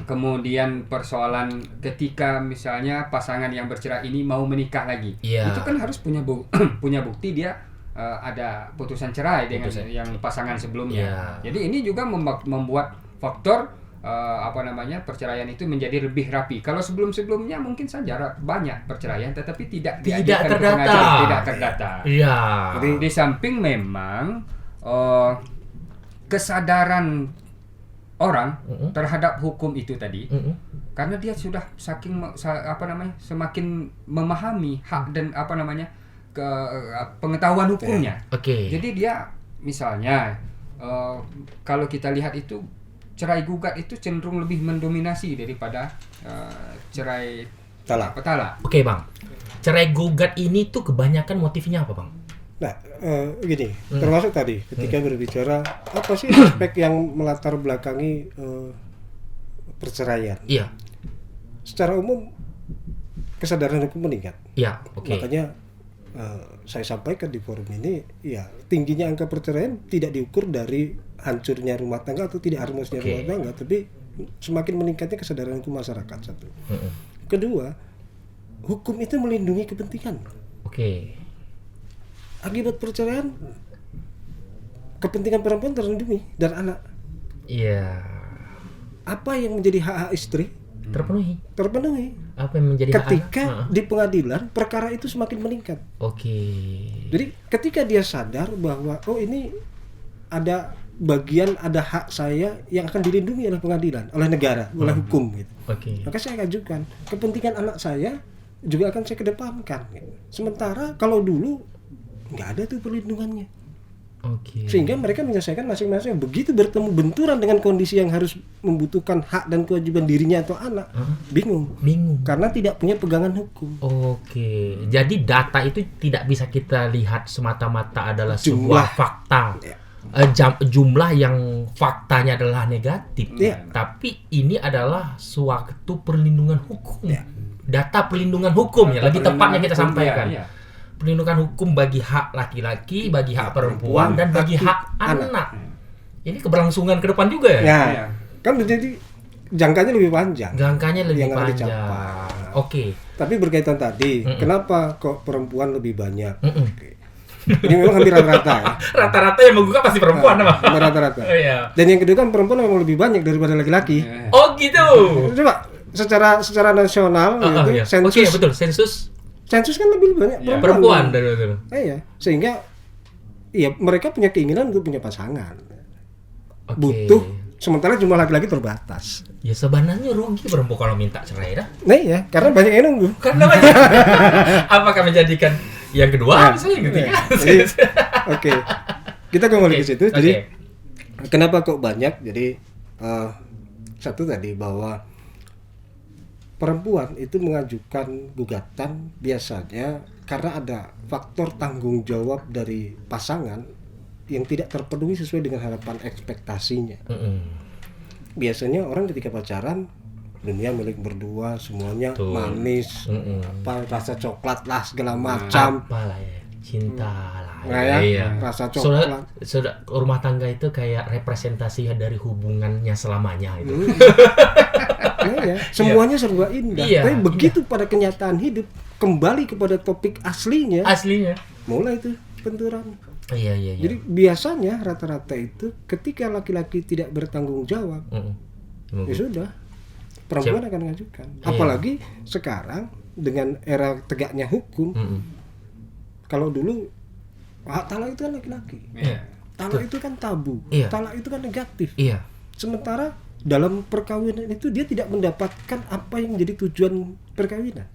Kemudian persoalan ketika misalnya pasangan yang bercerai ini mau menikah lagi. Iya. Itu kan harus punya punya bukti dia ada putusan cerai dengan yang pasangan sebelumnya. Iya. Jadi ini juga membuat faktor perceraian itu menjadi lebih rapi. Kalau sebelum-sebelumnya mungkin saja banyak perceraian tetapi tidak diajukan ke pengadilan, tidak terdata. Iya. Jadi di samping memang kesadaran orang terhadap hukum itu tadi, karena dia sudah semakin memahami hak dan pengetahuan hukumnya. Oke. Jadi dia misalnya kalau kita lihat itu cerai gugat itu cenderung lebih mendominasi daripada cerai Talak. Oke, Bang. Cerai gugat ini tuh kebanyakan motifnya apa, Bang? Nah, gini, termasuk tadi ketika berbicara apa sih aspek yang melatar belakangi perceraian. Iya. Secara umum kesadaran hukum meningkat. Iya, oke. Makanya saya sampaikan di forum ini, ya tingginya angka perceraian tidak diukur dari hancurnya rumah tangga atau tidak harmonisnya rumah tangga, tapi semakin meningkatnya kesadaran hukum masyarakat, satu. Kedua, hukum itu melindungi kepentingan. Oke. Akibat perceraian, kepentingan perempuan terlindungi dan anak. Iya. Apa yang menjadi hak istri terpenuhi. Apa yang menjadi ketika di pengadilan perkara itu semakin meningkat. Oke. Jadi ketika dia sadar bahwa ini ada bagian, ada hak saya yang akan dilindungi oleh pengadilan, oleh negara, oleh hukum gitu. Oke. Maka saya ajukan kepentingan anak saya juga akan saya kedepankan gitu. Sementara kalau dulu nggak ada tuh perlindungannya. Oke. Sehingga mereka menyelesaikan masing-masing. Begitu bertemu benturan dengan kondisi yang harus membutuhkan hak dan kewajiban dirinya atau anak, bingung. Karena tidak punya pegangan hukum. Oke. Jadi data itu tidak bisa kita lihat semata-mata adalah sebuah fakta. Jumlah yang faktanya adalah negatif. Tapi ini adalah suatu perlindungan hukum. Data perlindungan hukum ya, lebih tepatnya kita sampaikan. Perlindungan hukum bagi hak laki-laki, bagi hak perempuan, dan bagi hak anak. Ini keberlangsungan ke depan juga ya? Kan jadi jangkanya lebih panjang. Jangkanya lebih yang panjang. dicapai. Oke. Tapi berkaitan tadi, kenapa kok perempuan lebih banyak? Oke. Ini memang hampir rata-rata ya. Rata-rata yang menggugat pasti perempuan, Pak. Rata-rata. Oh, iya. Dan yang kedua kan perempuan memang lebih banyak daripada laki-laki. Oh gitu. Coba secara nasional gitu, Iya. sensus. Oke, betul. Sensus kan lebih banyak Perempuan dari itu. Iya, sehingga mereka punya keinginan untuk punya pasangan. Oke. Butuh, sementara jumlah laki-laki terbatas. Ya sebenarnya rugi perempuan kalau minta cerai dah. Nah ya, karena banyak yang nunggu. Karena banyak. Apakah menjadikan yang kedua misalnya gitu kan? Oke. Kita kembali ke situ. Jadi kenapa kok banyak? Jadi satu tadi bahwa perempuan itu mengajukan gugatan biasanya karena ada faktor tanggung jawab dari pasangan yang tidak terpenuhi sesuai dengan harapan ekspektasinya. Biasanya orang ketika pacaran, dunia milik berdua, semuanya manis, rasa coklat lah segala macam. Apalah ya, cinta lah. Rasa coklat. Sudah rumah tangga itu kayak representasi dari hubungannya selamanya itu. Semuanya serba indah. Tapi begitu pada kenyataan hidup, kembali kepada topik aslinya. Mulai itu benturan. Iya. Jadi biasanya rata-rata itu ketika laki-laki tidak bertanggung jawab, ya sudah, perempuan akan mengajukan. Apalagi sekarang dengan era tegaknya hukum. Kalau dulu talak itu kan laki-laki. Talak itu kan tabu. Talak itu kan negatif. Sementara dalam perkawinan itu dia tidak mendapatkan apa yang menjadi tujuan perkawinan.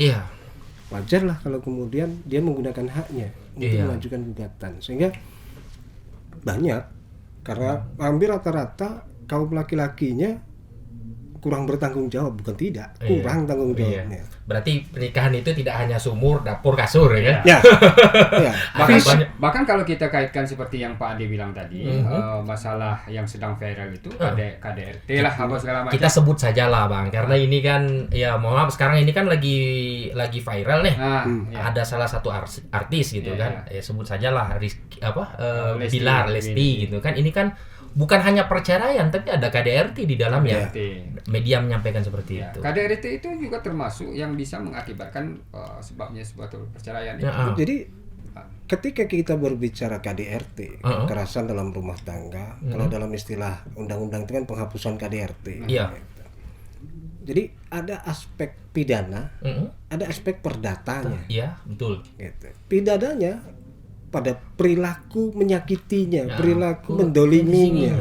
Wajarlah kalau kemudian dia menggunakan haknya untuk mengajukan gugatan, sehingga banyak karena hampir rata-rata kaum laki-lakinya kurang bertanggung jawab, bukan tidak, kurang tanggung jawabnya. Berarti pernikahan itu tidak hanya sumur, dapur, kasur ya? Bahkan kalau kita kaitkan seperti yang Pak Ade bilang tadi, masalah yang sedang viral itu KDRT lah apa segala macam. Kita sebut saja lah Bang, karena ini kan ya mohon maaf sekarang ini kan lagi viral nih. Ada salah satu artis gitu kan, ya sebut saja lah Bilar Lesti gitu kan. Ini kan bukan hanya perceraian, tapi ada KDRT di dalamnya. Media menyampaikan seperti itu. KDRT itu juga termasuk yang bisa mengakibatkan sebabnya sebuah perceraian. Jadi ketika kita berbicara KDRT, kekerasan dalam rumah tangga, kalau dalam istilah undang-undang itu kan penghapusan KDRT. Jadi ada aspek pidana, ada aspek perdatanya. Iya, betul. Gitu. Pidananya pada perilaku menyakitinya, perilaku mendoliminya.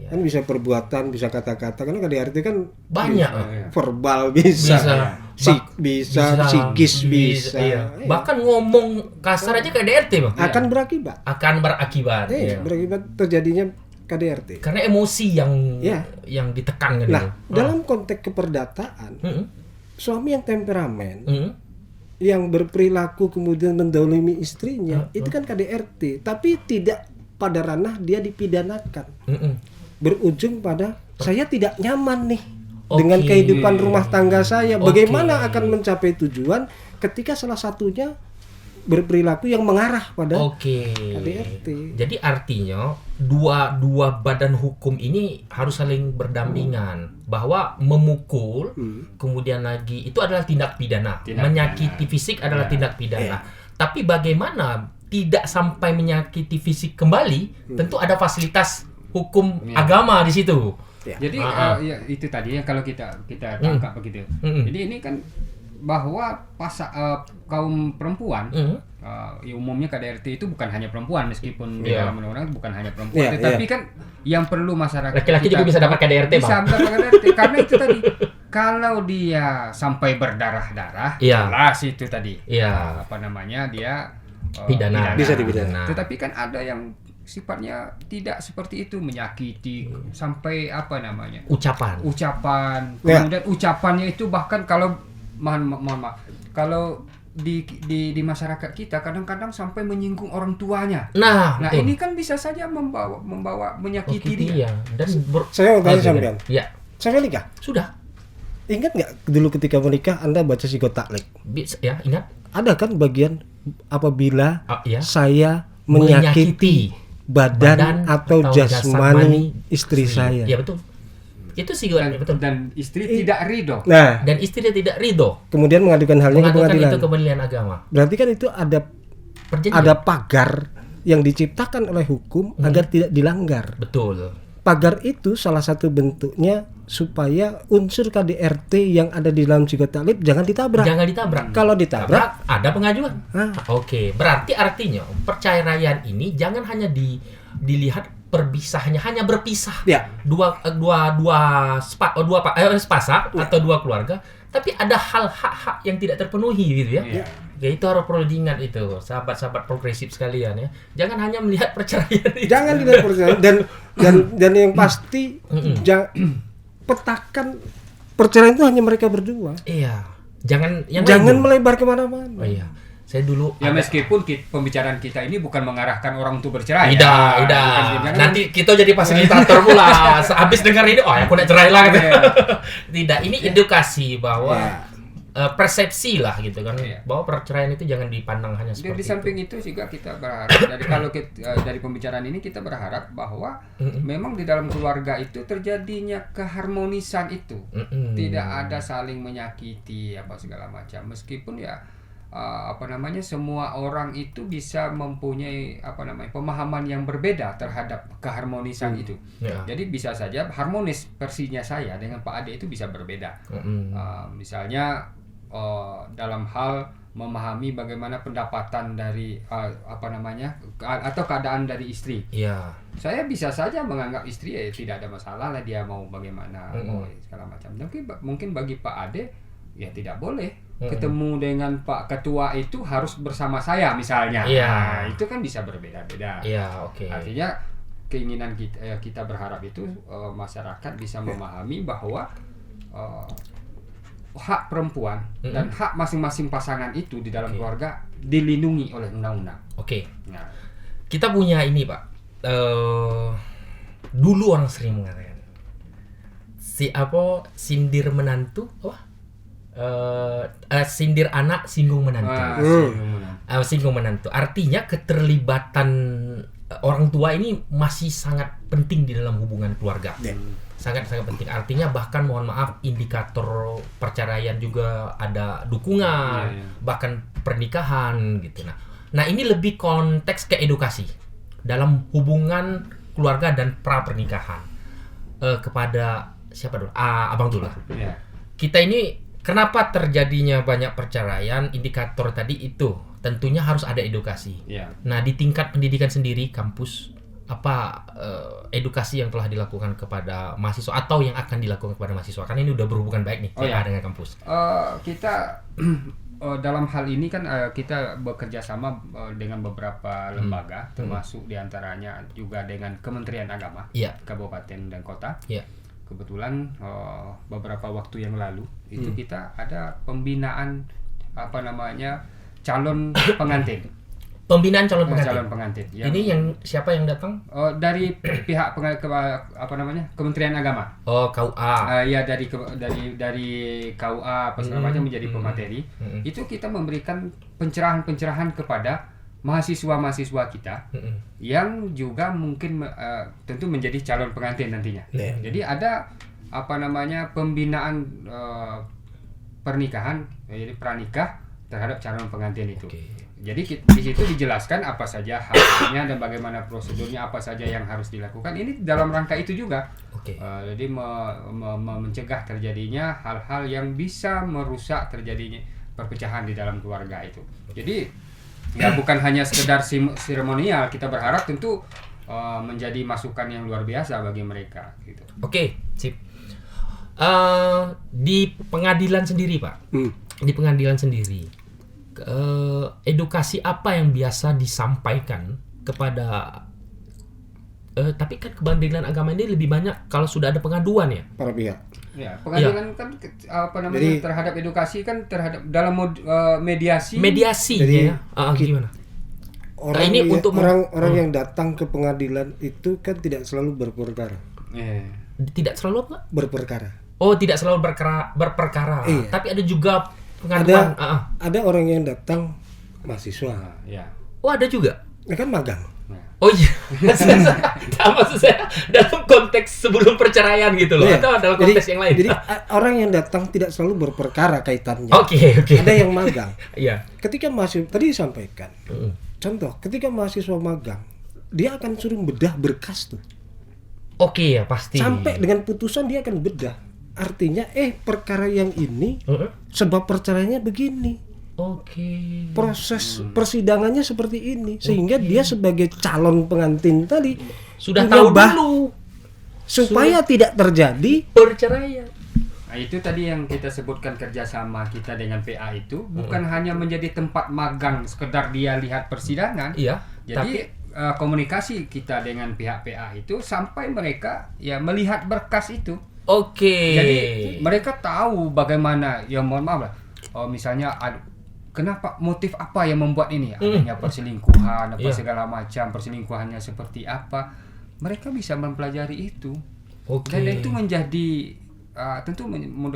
Kan bisa perbuatan, bisa kata-kata. Karena KDRT kan banyak. Verbal bisa psikis bisa. Bahkan ngomong kasar aja KDRT Bang. Akan berakibat. Berakibat terjadinya KDRT. Karena emosi yang ditekan kan. Nah, dalam konteks keperdataan, suami yang temperamen, yang berperilaku kemudian mendolimi istrinya, itu kan KDRT, tapi tidak pada ranah dia dipidanakan. Berujung pada saya tidak nyaman nih dengan kehidupan rumah tangga saya. Bagaimana akan mencapai tujuan ketika salah satunya berperilaku yang mengarah pada KDRT. Jadi artinya dua badan hukum ini harus saling berdampingan, bahwa memukul kemudian lagi itu adalah tindak pidana, menyakiti fisik adalah tindak pidana. Tapi bagaimana tidak sampai menyakiti fisik kembali, tentu ada fasilitas hukum agama di situ. Jadi itu tadi yang kalau kita tangkap begitu. Jadi ini kan bahwa kaum perempuan umumnya KDRT itu bukan hanya perempuan, meskipun di dalam undang-undang bukan hanya perempuan, tetapi kan yang perlu masyarakat laki-laki juga bisa dapat KDRT Bang. Bisa dapat KDRT karena itu tadi kalau dia sampai berdarah-darah jelas itu tadi dia pidana. Bisa dipidana. Tetapi kan ada yang sifatnya tidak seperti itu, menyakiti sampai apa namanya Ucapan. Ya. kemudian ucapannya itu bahkan kalau mohon maaf kalau di masyarakat kita kadang-kadang sampai menyinggung orang tuanya. Nah, betul. Ini kan bisa saja membawa menyakiti dia. Iya. Dan Saya mau tanya Oke, sampean. Ya, Saya nikah. sudah. Ingat nggak dulu ketika menikah Anda baca sigot taklek? Ya, ingat. Ada kan bagian apabila Ya. saya menyakiti badan atau jasmani istri saya. Ya, betul. Itu sih betul. Dan istri tidak ridho. Nah, Dan istri tidak ridho kemudian mengadukan halnya ke mengadukan pengadilan. itu ke pengadilan agama. Berarti kan itu ada Perjanjian. pagar yang diciptakan oleh hukum agar tidak dilanggar. Betul. Pagar itu salah satu bentuknya supaya unsur KDRT yang ada di dalam sigot taklek jangan ditabrak. Jangan ditabrak. Kalau ditabrak, ada pengajuan. Ah. Oke, berarti artinya perceraian ini jangan hanya dilihat perpisahnya, hanya berpisah. Ya. Dua sepasang atau dua keluarga, tapi ada hak yang tidak terpenuhi gitu ya. Iya. Ya itu harus perlu diingat itu, sahabat-sahabat progresif sekalian ya. Jangan hanya melihat perceraian itu. jangan dilihat perceraian dan yang pasti petakan perceraian itu hanya mereka berdua. Iya. Jangan Jangan melebar kemana-mana. Oh iya. Saya dulu Ya meskipun pembicaraan kita ini bukan mengarahkan orang untuk bercerai. Tidak. Jangan- Nanti kita jadi fasilitator pula. Habis dengar ini, oh aku nak cerai lah gitu. Tidak, ini edukasi bahwa persepsi lah gitu kan, Iya. bahwa perceraian itu jangan dipandang hanya Di seperti samping itu. itu juga kita berharap dari pembicaraan ini kita berharap bahwa memang di dalam keluarga itu terjadinya keharmonisan itu. Tidak ada saling menyakiti apa segala macam. Meskipun ya semua orang itu bisa mempunyai pemahaman yang berbeda terhadap keharmonisan itu. Ya. Jadi bisa saja harmonis versinya saya dengan Pak Ade itu bisa berbeda. Misalnya dalam hal memahami bagaimana pendapatan dari atau keadaan dari istri. Iya. Saya bisa saja menganggap istri tidak ada masalah lah, dia mau bagaimana mau segala macam. Tapi mungkin bagi Pak Ade ya tidak boleh ketemu dengan Pak Ketua itu harus bersama saya misalnya. Iya. Nah, itu kan bisa berbeda-beda. Iya, oke. Artinya keinginan kita berharap itu masyarakat bisa memahami bahwa hak perempuan dan hak masing-masing pasangan itu di dalam keluarga dilindungi oleh undang-undang. Oke. Nah, Kita punya ini, Pak. Dulu orang sering mengatakan sindir menantu sindir anak singgung menantu. Singgung menantu. Artinya keterlibatan orang tua ini masih sangat penting di dalam hubungan keluarga. Sangat-sangat penting. Artinya bahkan mohon maaf indikator perceraian juga ada dukungan, bahkan pernikahan gitu. Nah ini lebih konteks ke edukasi dalam hubungan keluarga dan pra pernikahan. Kepada siapa dulu? Abang dulu lah. ya. Kita ini kenapa terjadinya banyak perceraian? Indikator tadi itu tentunya harus ada edukasi. Ya. Nah di tingkat pendidikan sendiri kampus apa edukasi yang telah dilakukan kepada mahasiswa atau yang akan dilakukan kepada mahasiswa, karena ini udah berhubungan baik nih dengan kampus. Kita dalam hal ini kan kita bekerja sama dengan beberapa lembaga, termasuk diantaranya juga dengan Kementerian Agama, Kabupaten dan Kota. Kebetulan beberapa waktu yang lalu itu kita ada pembinaan calon pengantin. Pembinaan calon pengantin. Calon pengantin. Ini yang siapa yang datang? Dari pihak Kementerian Agama. Oh, KUA. Ya dari KUA apa segala macam menjadi pemateri. Itu kita memberikan pencerahan-pencerahan kepada mahasiswa-mahasiswa kita yang juga mungkin tentu menjadi calon pengantin nantinya. Jadi ada pembinaan pernikahan, jadi pranikah terhadap calon pengantin itu. Jadi di situ dijelaskan apa saja haknya dan bagaimana prosedurnya, apa saja yang harus dilakukan. Ini dalam rangka itu juga. Jadi mencegah terjadinya hal-hal yang bisa merusak terjadinya perpecahan di dalam keluarga itu. Jadi ya bukan hanya sekedar seremonial, kita berharap tentu menjadi masukan yang luar biasa bagi mereka gitu. Oke, sip. Di pengadilan sendiri, Pak. Di pengadilan sendiri, edukasi apa yang biasa disampaikan kepada Tapi kan kebandingan agama ini lebih banyak kalau sudah ada pengaduan ya. para pihak. Ya, pengadilan kan Jadi- terhadap edukasi kan terhadap dalam mediasi. Mediasi Jadi, ya. Gimana? Orang ini yang, untuk orang yang datang ke pengadilan itu kan tidak selalu berperkara. Tidak selalu apa? Berperkara. Oh, tidak selalu berperkara. Iya. Tapi ada juga pengaduan. Ada orang yang datang mahasiswa. Ya. Oh, ada juga. Ini kan magang. Oh iya. Maksud saya dalam konteks sebelum perceraian gitu loh. Iya. Atau dalam konteks yang lain. Jadi orang yang datang tidak selalu berperkara kaitannya. Oke. Ada yang magang. Iya. Ketika mahasiswa tadi disampaikan. Contoh, ketika mahasiswa magang, dia akan suruh bedah berkas tuh. Oke ya, pasti. Sampai dengan putusan dia akan bedah. Artinya perkara yang ini sebab perceraiannya begini. Oke. Proses persidangannya seperti ini sehingga dia sebagai calon pengantin tadi Sudah punya tahu bah- dulu supaya tidak terjadi perceraian. Nah, itu tadi yang kita sebutkan kerjasama kita dengan PA itu bukan hanya menjadi tempat magang sekedar dia lihat persidangan. Iya. Jadi komunikasi kita dengan pihak PA itu sampai mereka ya melihat berkas itu. Oke. Jadi mereka tahu bagaimana, ya mohon maaf lah. Misalnya kenapa, motif apa yang membuat ini? Adanya perselingkuhan, apa segala macam, perselingkuhannya seperti apa? Mereka bisa mempelajari itu. Oke. Dan itu menjadi tentu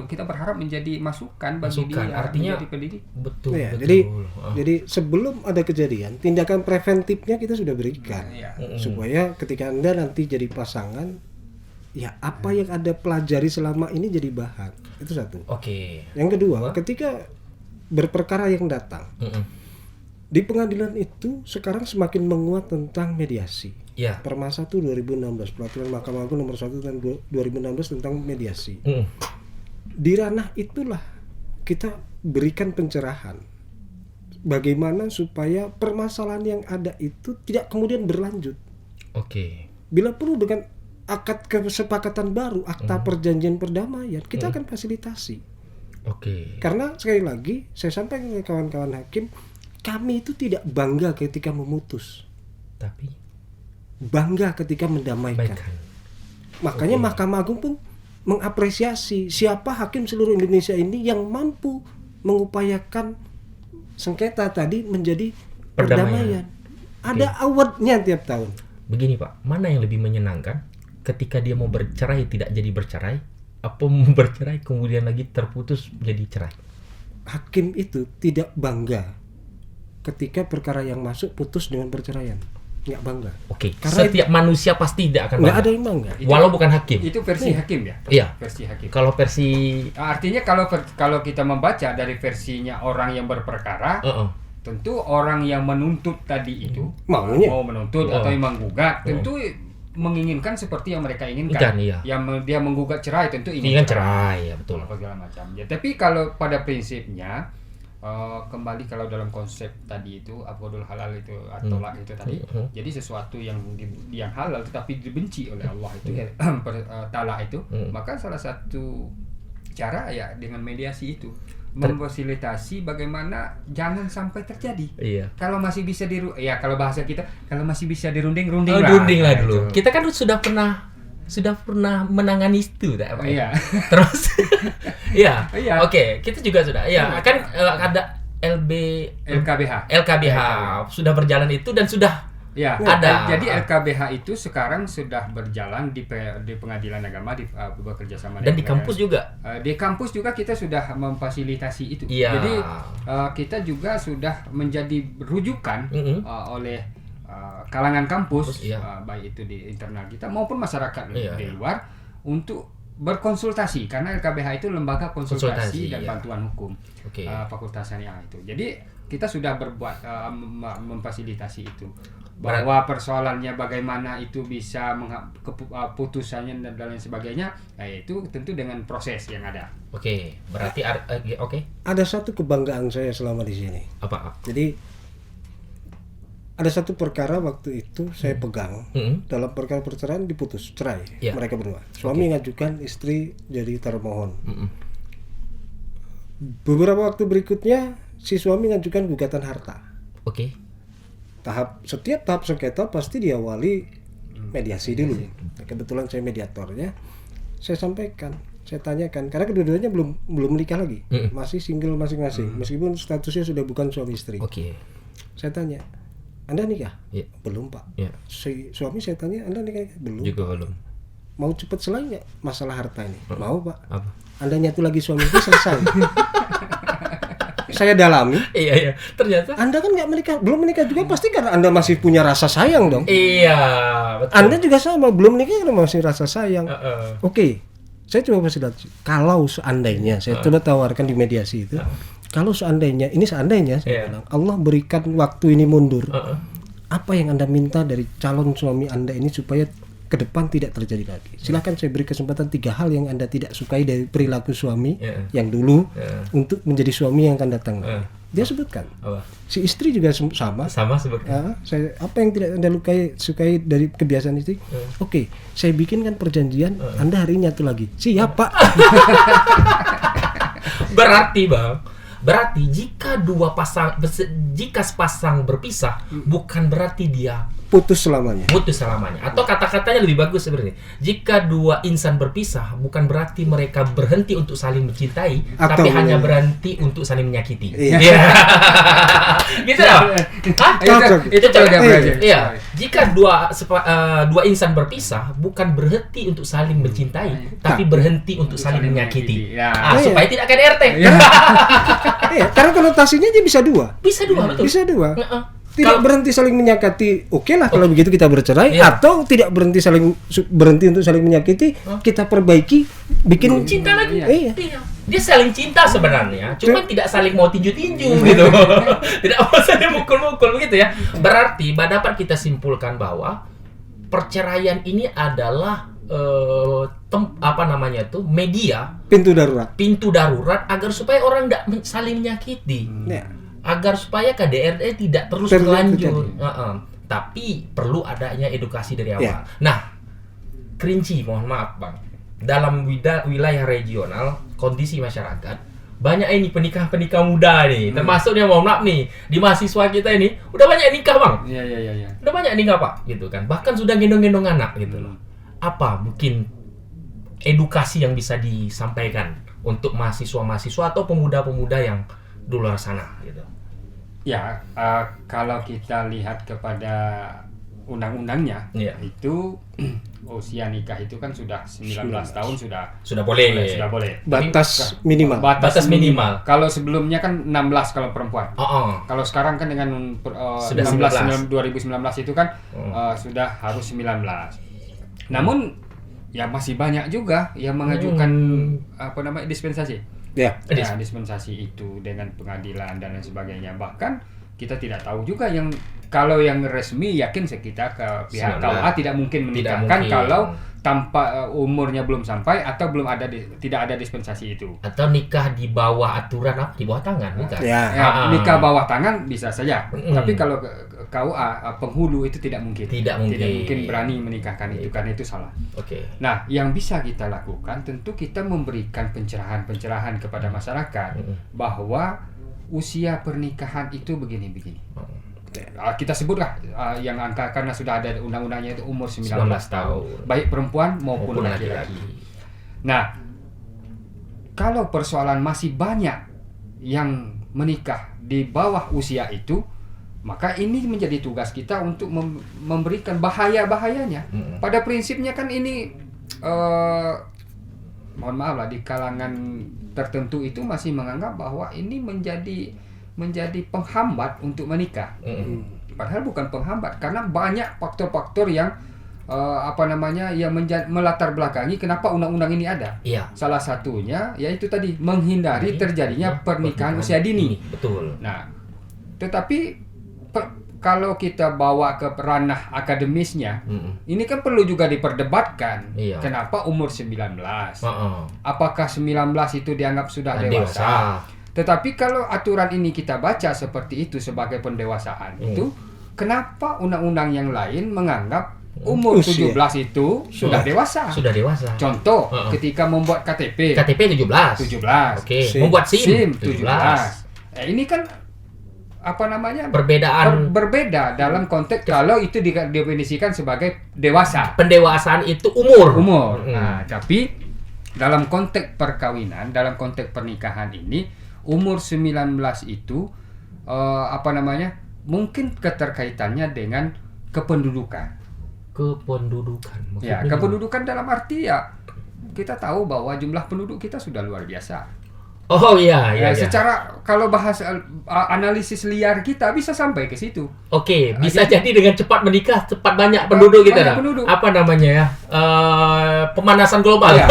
kita berharap menjadi masukan bagi dia, artinya menjadi pendidik. betul. ya, betul. jadi sebelum ada kejadian tindakan preventifnya kita sudah berikan Iya. supaya ketika Anda nanti jadi pasangan ya apa yang Anda pelajari selama ini jadi bahan. Itu satu. Oke. Yang kedua, ketika berperkara yang datang di pengadilan itu sekarang semakin menguat tentang mediasi. Ya. Perma 1 2016, Peraturan Mahkamah Agung nomor 1 tahun 2016 tentang mediasi. Di ranah itulah kita berikan pencerahan. Bagaimana supaya permasalahan yang ada itu tidak kemudian berlanjut. Oke. Bila perlu dengan akad kesepakatan baru, akta perjanjian perdamaian, kita akan fasilitasi. Oke. Karena sekali lagi saya sampaikan ke kawan-kawan hakim, kami itu tidak bangga ketika memutus, Tapi bangga ketika mendamaikan. baikkan. Makanya Mahkamah Agung pun mengapresiasi siapa hakim seluruh Indonesia ini yang mampu mengupayakan sengketa tadi menjadi perdamaian. Ada awardnya tiap tahun. Begini Pak, mana yang lebih menyenangkan? Ketika dia mau bercerai tidak jadi bercerai, apa mau bercerai kemudian lagi terputus jadi cerai? Hakim itu tidak bangga ketika perkara yang masuk putus dengan perceraian. Nggak bangga. Oke. Karena Setiap manusia pasti tidak akan nggak bangga. ada yang bangga. Walau bukan hakim. Itu versi hakim ya? Iya. Versi hakim. Kalau versi Artinya kalau kita membaca dari versinya orang yang berperkara, tentu orang yang menuntut tadi itu Maunya. mau menuntut atau yang menggugat tentu menginginkan seperti yang mereka inginkan. Kan, iya. Yang dia menggugat cerai tentu ini kan cerai, ya betul. apa segala macam. Ya, tapi kalau pada prinsipnya kembali kalau dalam konsep tadi itu aqdul halal itu atau tolak itu tadi, jadi sesuatu yang halal tetapi dibenci oleh Allah itu talak itu, maka salah satu cara ya dengan mediasi itu memfasilitasi bagaimana jangan sampai terjadi. Iya. Kalau masih bisa kalau bahasa kita kalau masih bisa dirunding Runding lah Nah, dulu. itu. Kita kan sudah pernah menangani itu, tak Pak? Iya. Terus, iya. Iya. Oke, kita juga sudah. Iya, kan ada LKBH sudah berjalan itu dan sudah Ya, ada. Jadi LKBH itu sekarang sudah berjalan di Pengadilan Agama bekerja sama dan di kampus juga. Di kampus juga kita sudah memfasilitasi itu. Iya. Jadi kita juga sudah menjadi rujukan oleh kalangan kampus, baik itu di internal kita maupun masyarakat di luar untuk berkonsultasi karena LKBH itu lembaga konsultasi dan bantuan hukum Fakultas Syariah itu. Jadi kita sudah berbuat memfasilitasi itu. Bahwa persoalannya bagaimana itu bisa keputusannya dan lain sebagainya, itu tentu dengan proses yang ada. Oke, berarti Ada satu kebanggaan saya selama di sini. Apa? Jadi ada satu perkara waktu itu saya pegang dalam perkara perceraian diputus cerai mereka berdua. Suami ngajukan, istri jadi termohon. Beberapa waktu berikutnya si suami ngajukan gugatan harta. Oke. Setiap tahap sengketa pasti diawali mediasi dulu. Kebetulan saya mediatornya. Saya sampaikan, saya tanyakan karena kedua-duanya belum menikah lagi. Masih single masing-masing. Meskipun statusnya sudah bukan suami istri. Oke. Saya tanya, Anda nikah? Iya. Belum, Pak. Iya. Si suami saya tanya, Anda nikah? Belum. Juga belum. Mau cepat selesai nggak masalah harta ini? Mau, Pak. Apa? Anda nyatu lagi suami itu selesai. Saya dalami. Iya. Ternyata. Anda kan nggak menikah, belum menikah juga pasti karena Anda masih punya rasa sayang dong. Iya, betul. Anda juga sama, belum nikah karena masih rasa sayang. Oke, saya coba fasilitasi. Kalau seandainya, saya coba tawarkan di mediasi itu. Kalau seandainya, ini seandainya, saya bilang, Allah berikan waktu ini mundur. Apa yang Anda minta dari calon suami Anda ini supaya ke depan tidak terjadi lagi? Silakan saya beri kesempatan 3 hal yang Anda tidak sukai dari perilaku suami yang dulu untuk menjadi suami yang akan datang. Dia sebutkan. Si istri juga sama sebutkan. Apa yang tidak Anda sukai dari kebiasaan istri? Oke, saya bikinkan perjanjian. Anda hari ini nyatu lagi. Siap, Pak. Berarti jika sepasang berpisah, bukan berarti dia putus selamanya. Atau kata-katanya lebih bagus sebenarnya. Jika 2 insan berpisah, bukan berarti mereka berhenti untuk saling mencintai, tapi hanya berhenti untuk saling menyakiti. Iya. Gitu loh. Itu Iya. Jika dua insan berpisah, bukan berhenti untuk saling mencintai, tapi berhenti untuk saling menyakiti. Supaya tidak KDRT. Iya, karena konotasinya dia bisa 2. Betul. Bisa 2. Tidak berhenti saling menyakiti, oke lah kalau begitu kita bercerai, atau tidak berhenti untuk saling menyakiti, kita perbaiki, bikin cinta lagi. Iya. Dia saling cinta sebenarnya, cuma tidak saling mau tinju-tinju gitu. Tidak mau saling mukul-mukul begitu ya. Berarti dapat kita simpulkan bahwa perceraian ini adalah media, pintu darurat agar supaya orang tidak saling menyakiti. Agar supaya KDRT tidak terus berlanjut. Tapi perlu adanya edukasi dari awal. Nah, Kerinci, mohon maaf Bang, dalam wilayah regional, kondisi masyarakat, banyak ini penikah muda nih, termasuknya mohon maaf nih, di mahasiswa kita ini, udah banyak nikah Bang. Iya. Udah banyak nikah Pak, gitu kan. Bahkan sudah gendong-gendong anak gitu loh. Apa mungkin edukasi yang bisa disampaikan untuk mahasiswa-mahasiswa atau pemuda-pemuda yang di luar sana gitu? Ya, kalau kita lihat kepada undang-undangnya, itu usia nikah itu kan sudah 19 tahun sudah boleh. Batas minimal. Kalau sebelumnya kan 16 kalau perempuan. Kalau sekarang kan dengan 2019 itu kan sudah harus 19. Namun ya masih banyak juga yang mengajukan dispensasi. Dispensasi itu dengan pengadilan dan lain sebagainya. Bahkan kita tidak tahu juga kalau yang resmi yakin kita ke pihak KUA tidak mungkin menikahkan kalau tanpa umurnya belum sampai atau tidak ada dispensasi itu. Atau nikah di bawah aturan di bawah tangan, bukan? Nikah bawah tangan bisa saja. Tapi kalau KUA penghulu itu tidak mungkin. Tidak mungkin berani menikahkan itu karena itu salah. Nah, yang bisa kita lakukan tentu kita memberikan pencerahan kepada masyarakat bahwa usia pernikahan itu begini-begini. Kita sebutlah yang angka karena sudah ada undang-undangnya itu umur 19 tahun. Baik perempuan maupun laki-laki. Nah, kalau persoalan masih banyak yang menikah di bawah usia itu, maka ini menjadi tugas kita untuk memberikan bahaya-bahayanya. Pada prinsipnya kan ini mohon maaf lah, di kalangan tertentu itu masih menganggap bahwa ini menjadi penghambat untuk menikah. Padahal bukan penghambat, karena banyak faktor-faktor yang yang melatar belakangi kenapa undang-undang ini ada. Salah satunya yaitu tadi menghindari terjadinya pernikahan usia dini. Betul. Nah, tetapi kalau kita bawa ke ranah akademisnya, ini kan perlu juga diperdebatkan. Kenapa umur 19? Apakah 19 itu dianggap sudah dewasa? Tetapi kalau aturan ini kita baca seperti itu sebagai pendewasaan itu, kenapa undang-undang yang lain menganggap umur 17 itu sudah dewasa? Contoh, ketika membuat KTP 17. Membuat SIM 17. Ini kan perbedaan berbeda dalam konteks kalau itu didefinisikan sebagai dewasa. pendewasaan itu umur. Nah, tapi dalam konteks perkawinan, dalam konteks pernikahan ini umur 19 itu mungkin keterkaitannya dengan kependudukan. Maksudnya Kependudukan dalam arti ya kita tahu bahwa jumlah penduduk kita sudah luar biasa. Oh iya. Secara kalau bahas analisis liar kita bisa sampai ke situ. Oke, bisa jadi dengan cepat menikah, cepat banyak penduduk kita. Penduduk. Apa namanya ya? Pemanasan global. Ya.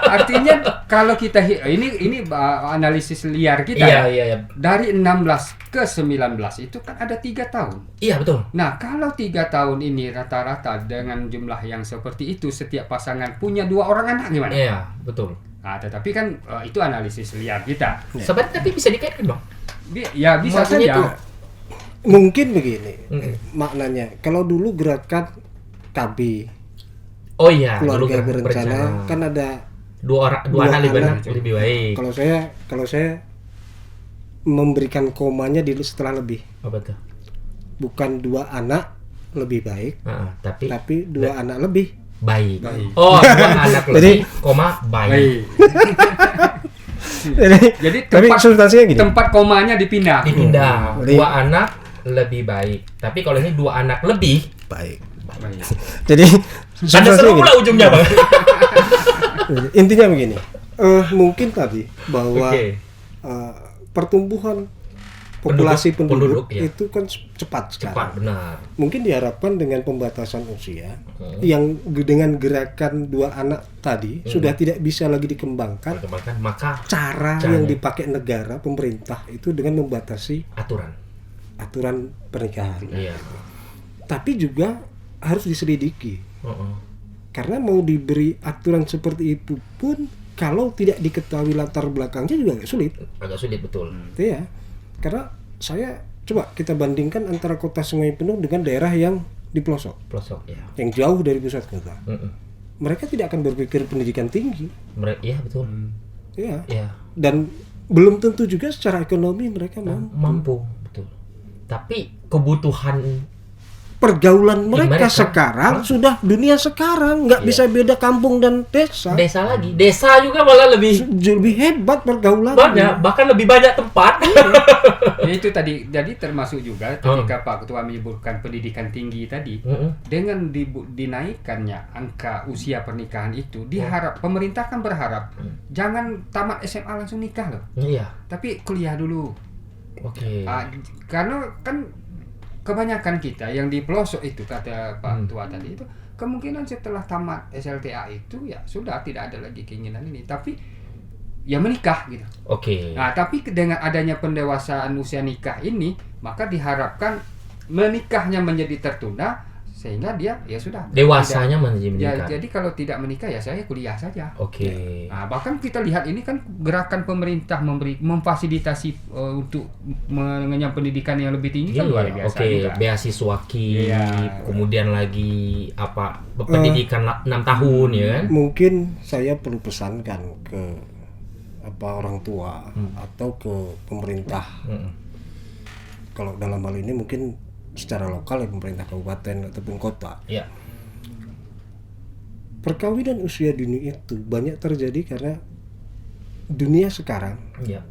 Artinya kalau kita ini analisis liar kita. Iya. Dari 16 ke 19 itu kan ada 3 tahun. Iya, betul. Nah, kalau 3 tahun ini rata-rata dengan jumlah yang seperti itu setiap pasangan punya 2 orang anak gimana? Iya, betul. Nah, tetapi kan itu analisis liar kita. Sebenarnya tapi bisa dikaitkan, Bang. Ya bisa Maksudnya saja. itu Mungkin begini maknanya. Kalau dulu gerakan KB, Oh iya, dulu keluarga kan berencana, kan ada dua anak lebih baik. Kalau saya memberikan komanya di setelah lebih, Apa tuh? bukan 2 anak lebih baik, Tapi 2 anak lebih baik. Baik. Oh, 2 anak lebih, baik. Jadi tapi tempat substansinya gini. tempat komanya dipindah. Dipindah. Jadi- 2 anak lebih baik. Tapi kalau ini 2 anak lebih, Baik. Baik. Jadi ada seru substansinya gini. pula ujungnya, Bang. Intinya begini. Mungkin tadi bahwa Oke. pertumbuhan populasi penduduk ya. itu kan cepat sekarang. Cepat, benar. Mungkin diharapkan dengan pembatasan usia yang dengan gerakan 2 anak tadi sudah tidak bisa lagi dikembangkan. Perkembangan maka Cara Caranya. yang dipakai negara, pemerintah itu dengan membatasi aturan pernikahan. Iya. Tapi juga harus diselidiki. Karena mau diberi aturan seperti itu pun kalau tidak diketahui latar belakangnya juga agak sulit. Agak sulit, betul. Iya. Karena coba kita bandingkan antara kota Sungai Penuh dengan daerah yang di pelosok, Ya. yang jauh dari pusat kota. Mereka tidak akan berpikir pendidikan tinggi. Iya, betul. Iya. Iya. Dan belum tentu juga secara ekonomi mereka Mampu, betul. Tapi kebutuhan pergaulan mereka mereka sekarang sudah dunia sekarang, nggak bisa beda kampung dan desa. desa lagi. Desa juga malah lebih Lebih hebat pergaulan. banyak, bahkan lebih banyak tempat. Ya itu tadi, jadi termasuk juga ketika Pak Ketua menyebutkan pendidikan tinggi tadi, dengan dinaikkannya angka usia pernikahan itu, diharap pemerintah kan berharap jangan tamat SMA langsung nikah loh, Iya. tapi kuliah dulu. Oke. Karena kan kebanyakan kita yang di pelosok itu kata Pak Ketua tadi itu kemungkinan setelah tamat SLTA itu ya sudah tidak ada lagi keinginan ini, tapi ya menikah gitu. Oke. Nah, tapi dengan adanya pendewasaan usia nikah ini, maka diharapkan menikahnya menjadi tertunda sehingga dia ya sudah Dewasanya tidak- menjadi ya, menikah. jadi kalau tidak menikah ya saya kuliah saja. Oke. Nah, bahkan kita lihat ini kan gerakan pemerintah memfasilitasi untuk mengenyam pendidikan yang lebih tinggi kan luar biasa Oke, juga. beasiswa KIP, Iya. kemudian lagi pendidikan 6 tahun ya kan? Mungkin saya perlu pesankan ke orang tua atau ke pemerintah. Kalau dalam hal ini mungkin secara lokal ya pemerintah kabupaten ataupun kota. Iya. Perkawinan usia dini itu banyak terjadi karena dunia sekarang Iya.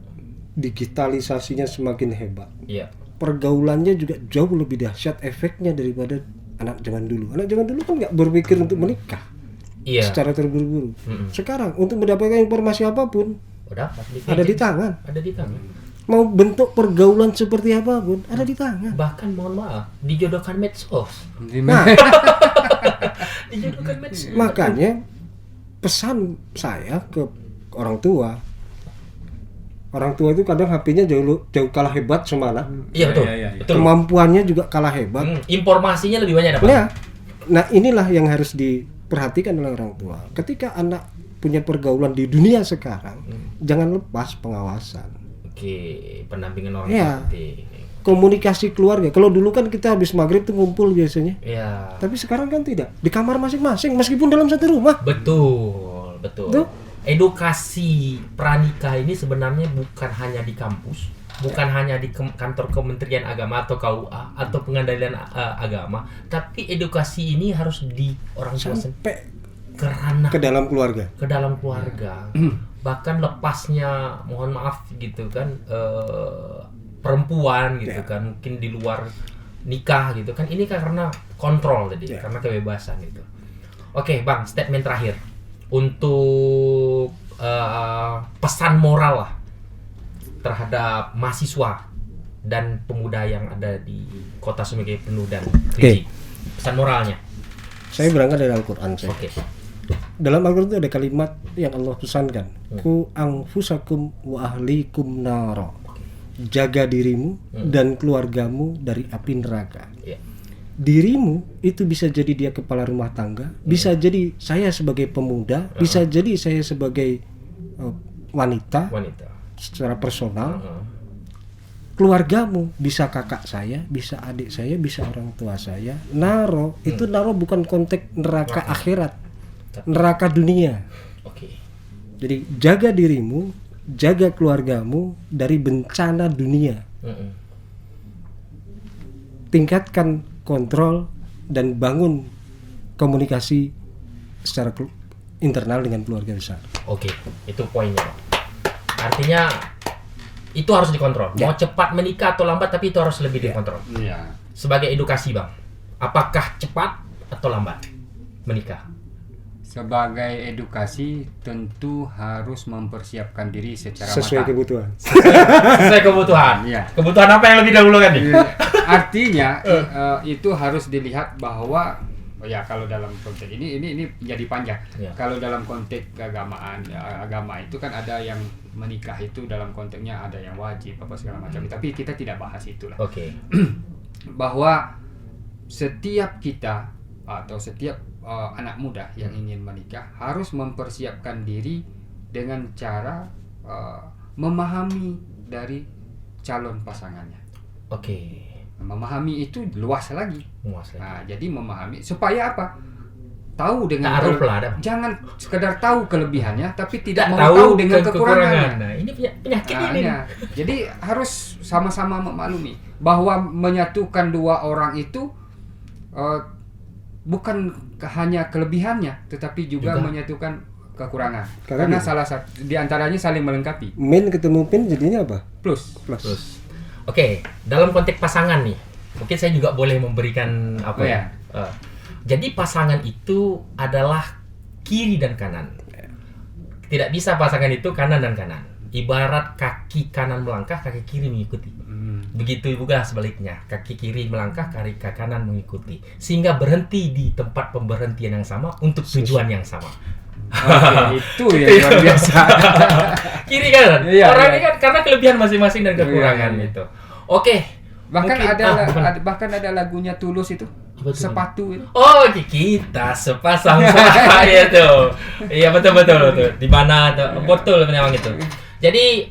digitalisasinya semakin hebat. Iya. Pergaulannya juga jauh lebih dahsyat efeknya daripada anak zaman dulu. Anak zaman dulu kan nggak berpikir untuk menikah Iya. secara terburu-buru. Sekarang untuk mendapatkan informasi apapun Dapat ada di tangan. Ada di tangan. Mau bentuk pergaulan seperti apapun ada di tangan. Bahkan mohon maaf, dijodohkan medsos. Nah, Dijodohkan medsos. makanya pesan saya ke orang tua itu kadang HP-nya jauh kalah hebat sama anak. Iya, betul. Betul. Kemampuannya juga kalah hebat. Informasinya lebih banyak dapat. Ya. Nah, inilah yang harus diperhatikan oleh orang tua. Ketika anak punya pergaulan di dunia sekarang, jangan lepas pengawasan. Oke, pendampingan orang Iya. penting. Komunikasi keluarga. Kalau dulu kan kita habis maghrib tuh ngumpul biasanya. Iya. Tapi sekarang kan tidak. Di kamar masing-masing meskipun dalam satu rumah. Betul. Tuh. Edukasi pranikah ini sebenarnya bukan hanya di kampus, bukan hanya di kantor Kementerian Agama atau KUA atau Pengadilan Agama, tapi edukasi ini harus di orang tua sampai karena ke dalam keluarga. Bahkan lepasnya, mohon maaf gitu kan, perempuan gitu kan, mungkin di luar nikah gitu kan, ini kan karena kontrol tadi, karena kebebasan itu. Oke, Bang, statement terakhir untuk pesan moral lah terhadap mahasiswa dan pemuda yang ada di Kota Sumege Penuh dan Kerinci. Pesan moralnya. Saya berangkat dari Al-Quran. Oke. Dalam Al-Quran itu ada kalimat yang Allah pesankan, ku anfusakum wa ahlikum nara. Jaga dirimu dan keluargamu dari api neraka. Dirimu itu bisa jadi dia kepala rumah tangga, bisa jadi saya sebagai pemuda, bisa jadi saya sebagai wanita secara personal. Keluargamu bisa kakak saya, bisa adik saya, bisa orang tua saya. Naro itu naro bukan konteks neraka akhirat, neraka dunia. Jadi jaga dirimu, jaga keluargamu dari bencana dunia. Tingkatkan kontrol dan bangun komunikasi secara internal dengan keluarga besar. Oke, itu poinnya. Artinya itu harus dikontrol. Mau cepat menikah atau lambat, tapi itu harus lebih dikontrol. Sebagai edukasi, Bang, apakah cepat atau lambat menikah? Sebagai edukasi tentu harus mempersiapkan diri secara sesuai matang. kebutuhan. Sesuai kebutuhan. Kebutuhan apa yang lebih dahulu kan nih? Artinya itu harus dilihat bahwa kalau dalam konteks ini jadi panjang. Kalau dalam konteks agama itu kan ada yang menikah itu dalam konteksnya ada yang wajib apa segala macam. Tapi kita tidak bahas itulah. Bahwa setiap kita atau setiap anak muda yang ingin menikah harus mempersiapkan diri dengan cara memahami dari calon pasangannya. Memahami itu luas lagi. Nah, jadi memahami supaya apa? Tahu dengan jangan sekedar tahu kelebihannya tapi tidak mau tahu dengan kekurangannya. Nah, ini penyakit ini. Jadi harus sama-sama memaklumi bahwa menyatukan dua orang itu bukan hanya kelebihannya tetapi juga menyatukan kekurangan. Karena salah satu di antaranya saling melengkapi. Min ketemu pin jadinya apa? Plus. Oke, dalam konteks pasangan nih, mungkin saya juga boleh memberikan apa jadi pasangan itu adalah kiri dan kanan. Tidak bisa pasangan itu kanan dan kanan. Ibarat kaki kanan melangkah, kaki kiri mengikuti. Begitu juga sebaliknya, kaki kiri melangkah, kaki kanan mengikuti. Sehingga berhenti di tempat pemberhentian yang sama untuk tujuan yang sama. Itu ya luar biasa. Kiri kanan. Orang ini kan karena kelebihan masing-masing dan kekurangan gitu. Bahkan ada lagunya Tulus itu. Sepatu itu. Oh, kita sepasang itu. Iya betul. Di mana betul memang itu. Jadi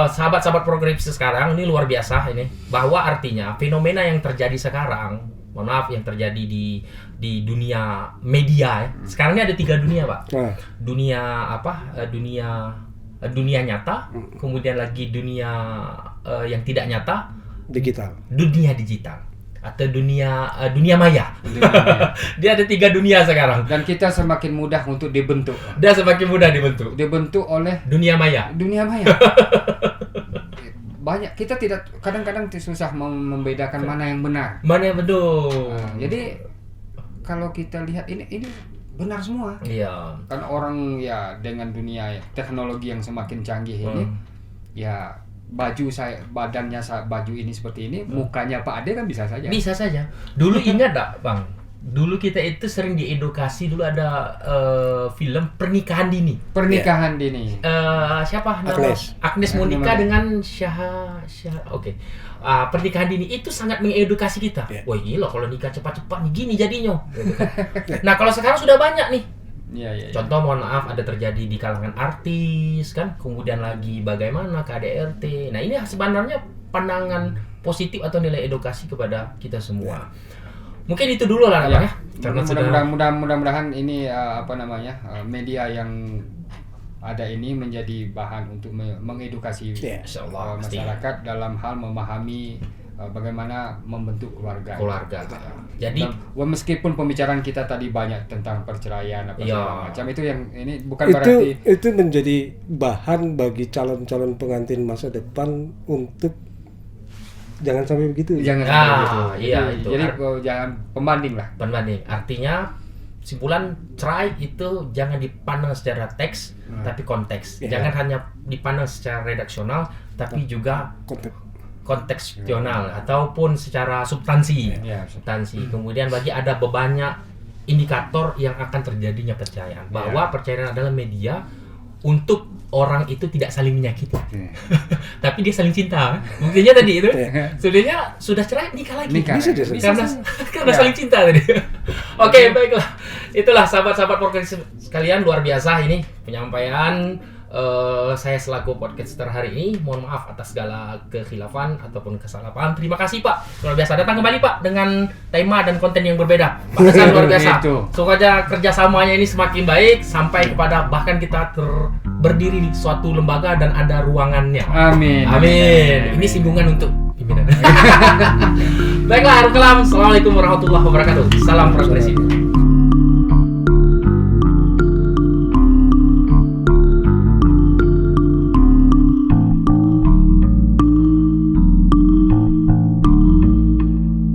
sahabat-sahabat progresif sekarang ini luar biasa ini, bahwa artinya fenomena yang terjadi sekarang, mohon maaf, yang terjadi di dunia media. Sekarang ini ada 3 dunia, Pak. Dunia apa? Dunia nyata, kemudian lagi dunia yang tidak nyata, dunia digital atau dunia maya. Dia ada 3 dunia sekarang. Dan kita semakin mudah untuk dibentuk. Dibentuk oleh dunia maya. Banyak kita tidak kadang-kadang susah membedakan mana yang benar. Mana yang betul. Jadi kalau kita lihat ini benar semua. Iya. Kan orang dengan dunia teknologi yang semakin canggih ini baju ini seperti ini, mukanya Pak Ade kan bisa saja. Dulu ingat enggak, Bang? Dulu kita itu sering diedukasi, dulu ada film Pernikahan Dini. Siapa nama? Agnes Monica dengan Pernikahan Dini itu sangat mengedukasi kita. Wah gila, kalau nikah cepat-cepat nih gini jadinya. Nah kalau sekarang sudah banyak nih. Contoh mohon maaf ada terjadi di kalangan artis kan, kemudian lagi bagaimana KDRT. Nah ini sebenarnya pandangan positif atau nilai edukasi kepada kita semua. Mungkin itu dulu lah ya. Karena mudah-mudahan ini media yang ada ini menjadi bahan untuk mengedukasi Insyaallah, pasti. masyarakat dalam hal memahami bagaimana membentuk keluarga. Jadi meskipun pembicaraan kita tadi banyak tentang perceraian apa segala macam, itu yang ini bukan itu berarti itu menjadi bahan bagi calon-calon pengantin masa depan untuk jangan sampai begitu. jangan sampai gitu. Iya, itu. Jadi jangan pembanding lah. Pembanding. Artinya simpulan cerai itu jangan dipandang secara teks tapi konteks. Jangan hanya dipandang secara redaksional tapi juga kontekstual ataupun secara substansi. Substansi. Kemudian ada banyak indikator yang akan terjadinya perceraian. Bahwa perceraian adalah media untuk orang itu tidak saling menyakiti. Tapi dia saling cinta. Buktinya tadi itu. Sebenarnya sudah cerai nikah lagi. Karena saling cinta tadi. Oke, baiklah. Itulah sahabat-sahabat podcast sekalian, luar biasa ini penyampaian saya selaku podcaster hari ini. Mohon maaf atas segala kekhilafan ataupun kesalahan. Terima kasih Pak, luar biasa. Datang kembali Pak dengan tema dan konten yang berbeda. Pak Hasan luar biasa. Semoga kerjasamanya ini semakin baik sampai kepada bahkan kita berdiri di suatu lembaga dan ada ruangannya. Amin. Ini singgungan untuk pimpinan. Baiklah, Assalamualaikum warahmatullahi wabarakatuh. Salam progresif.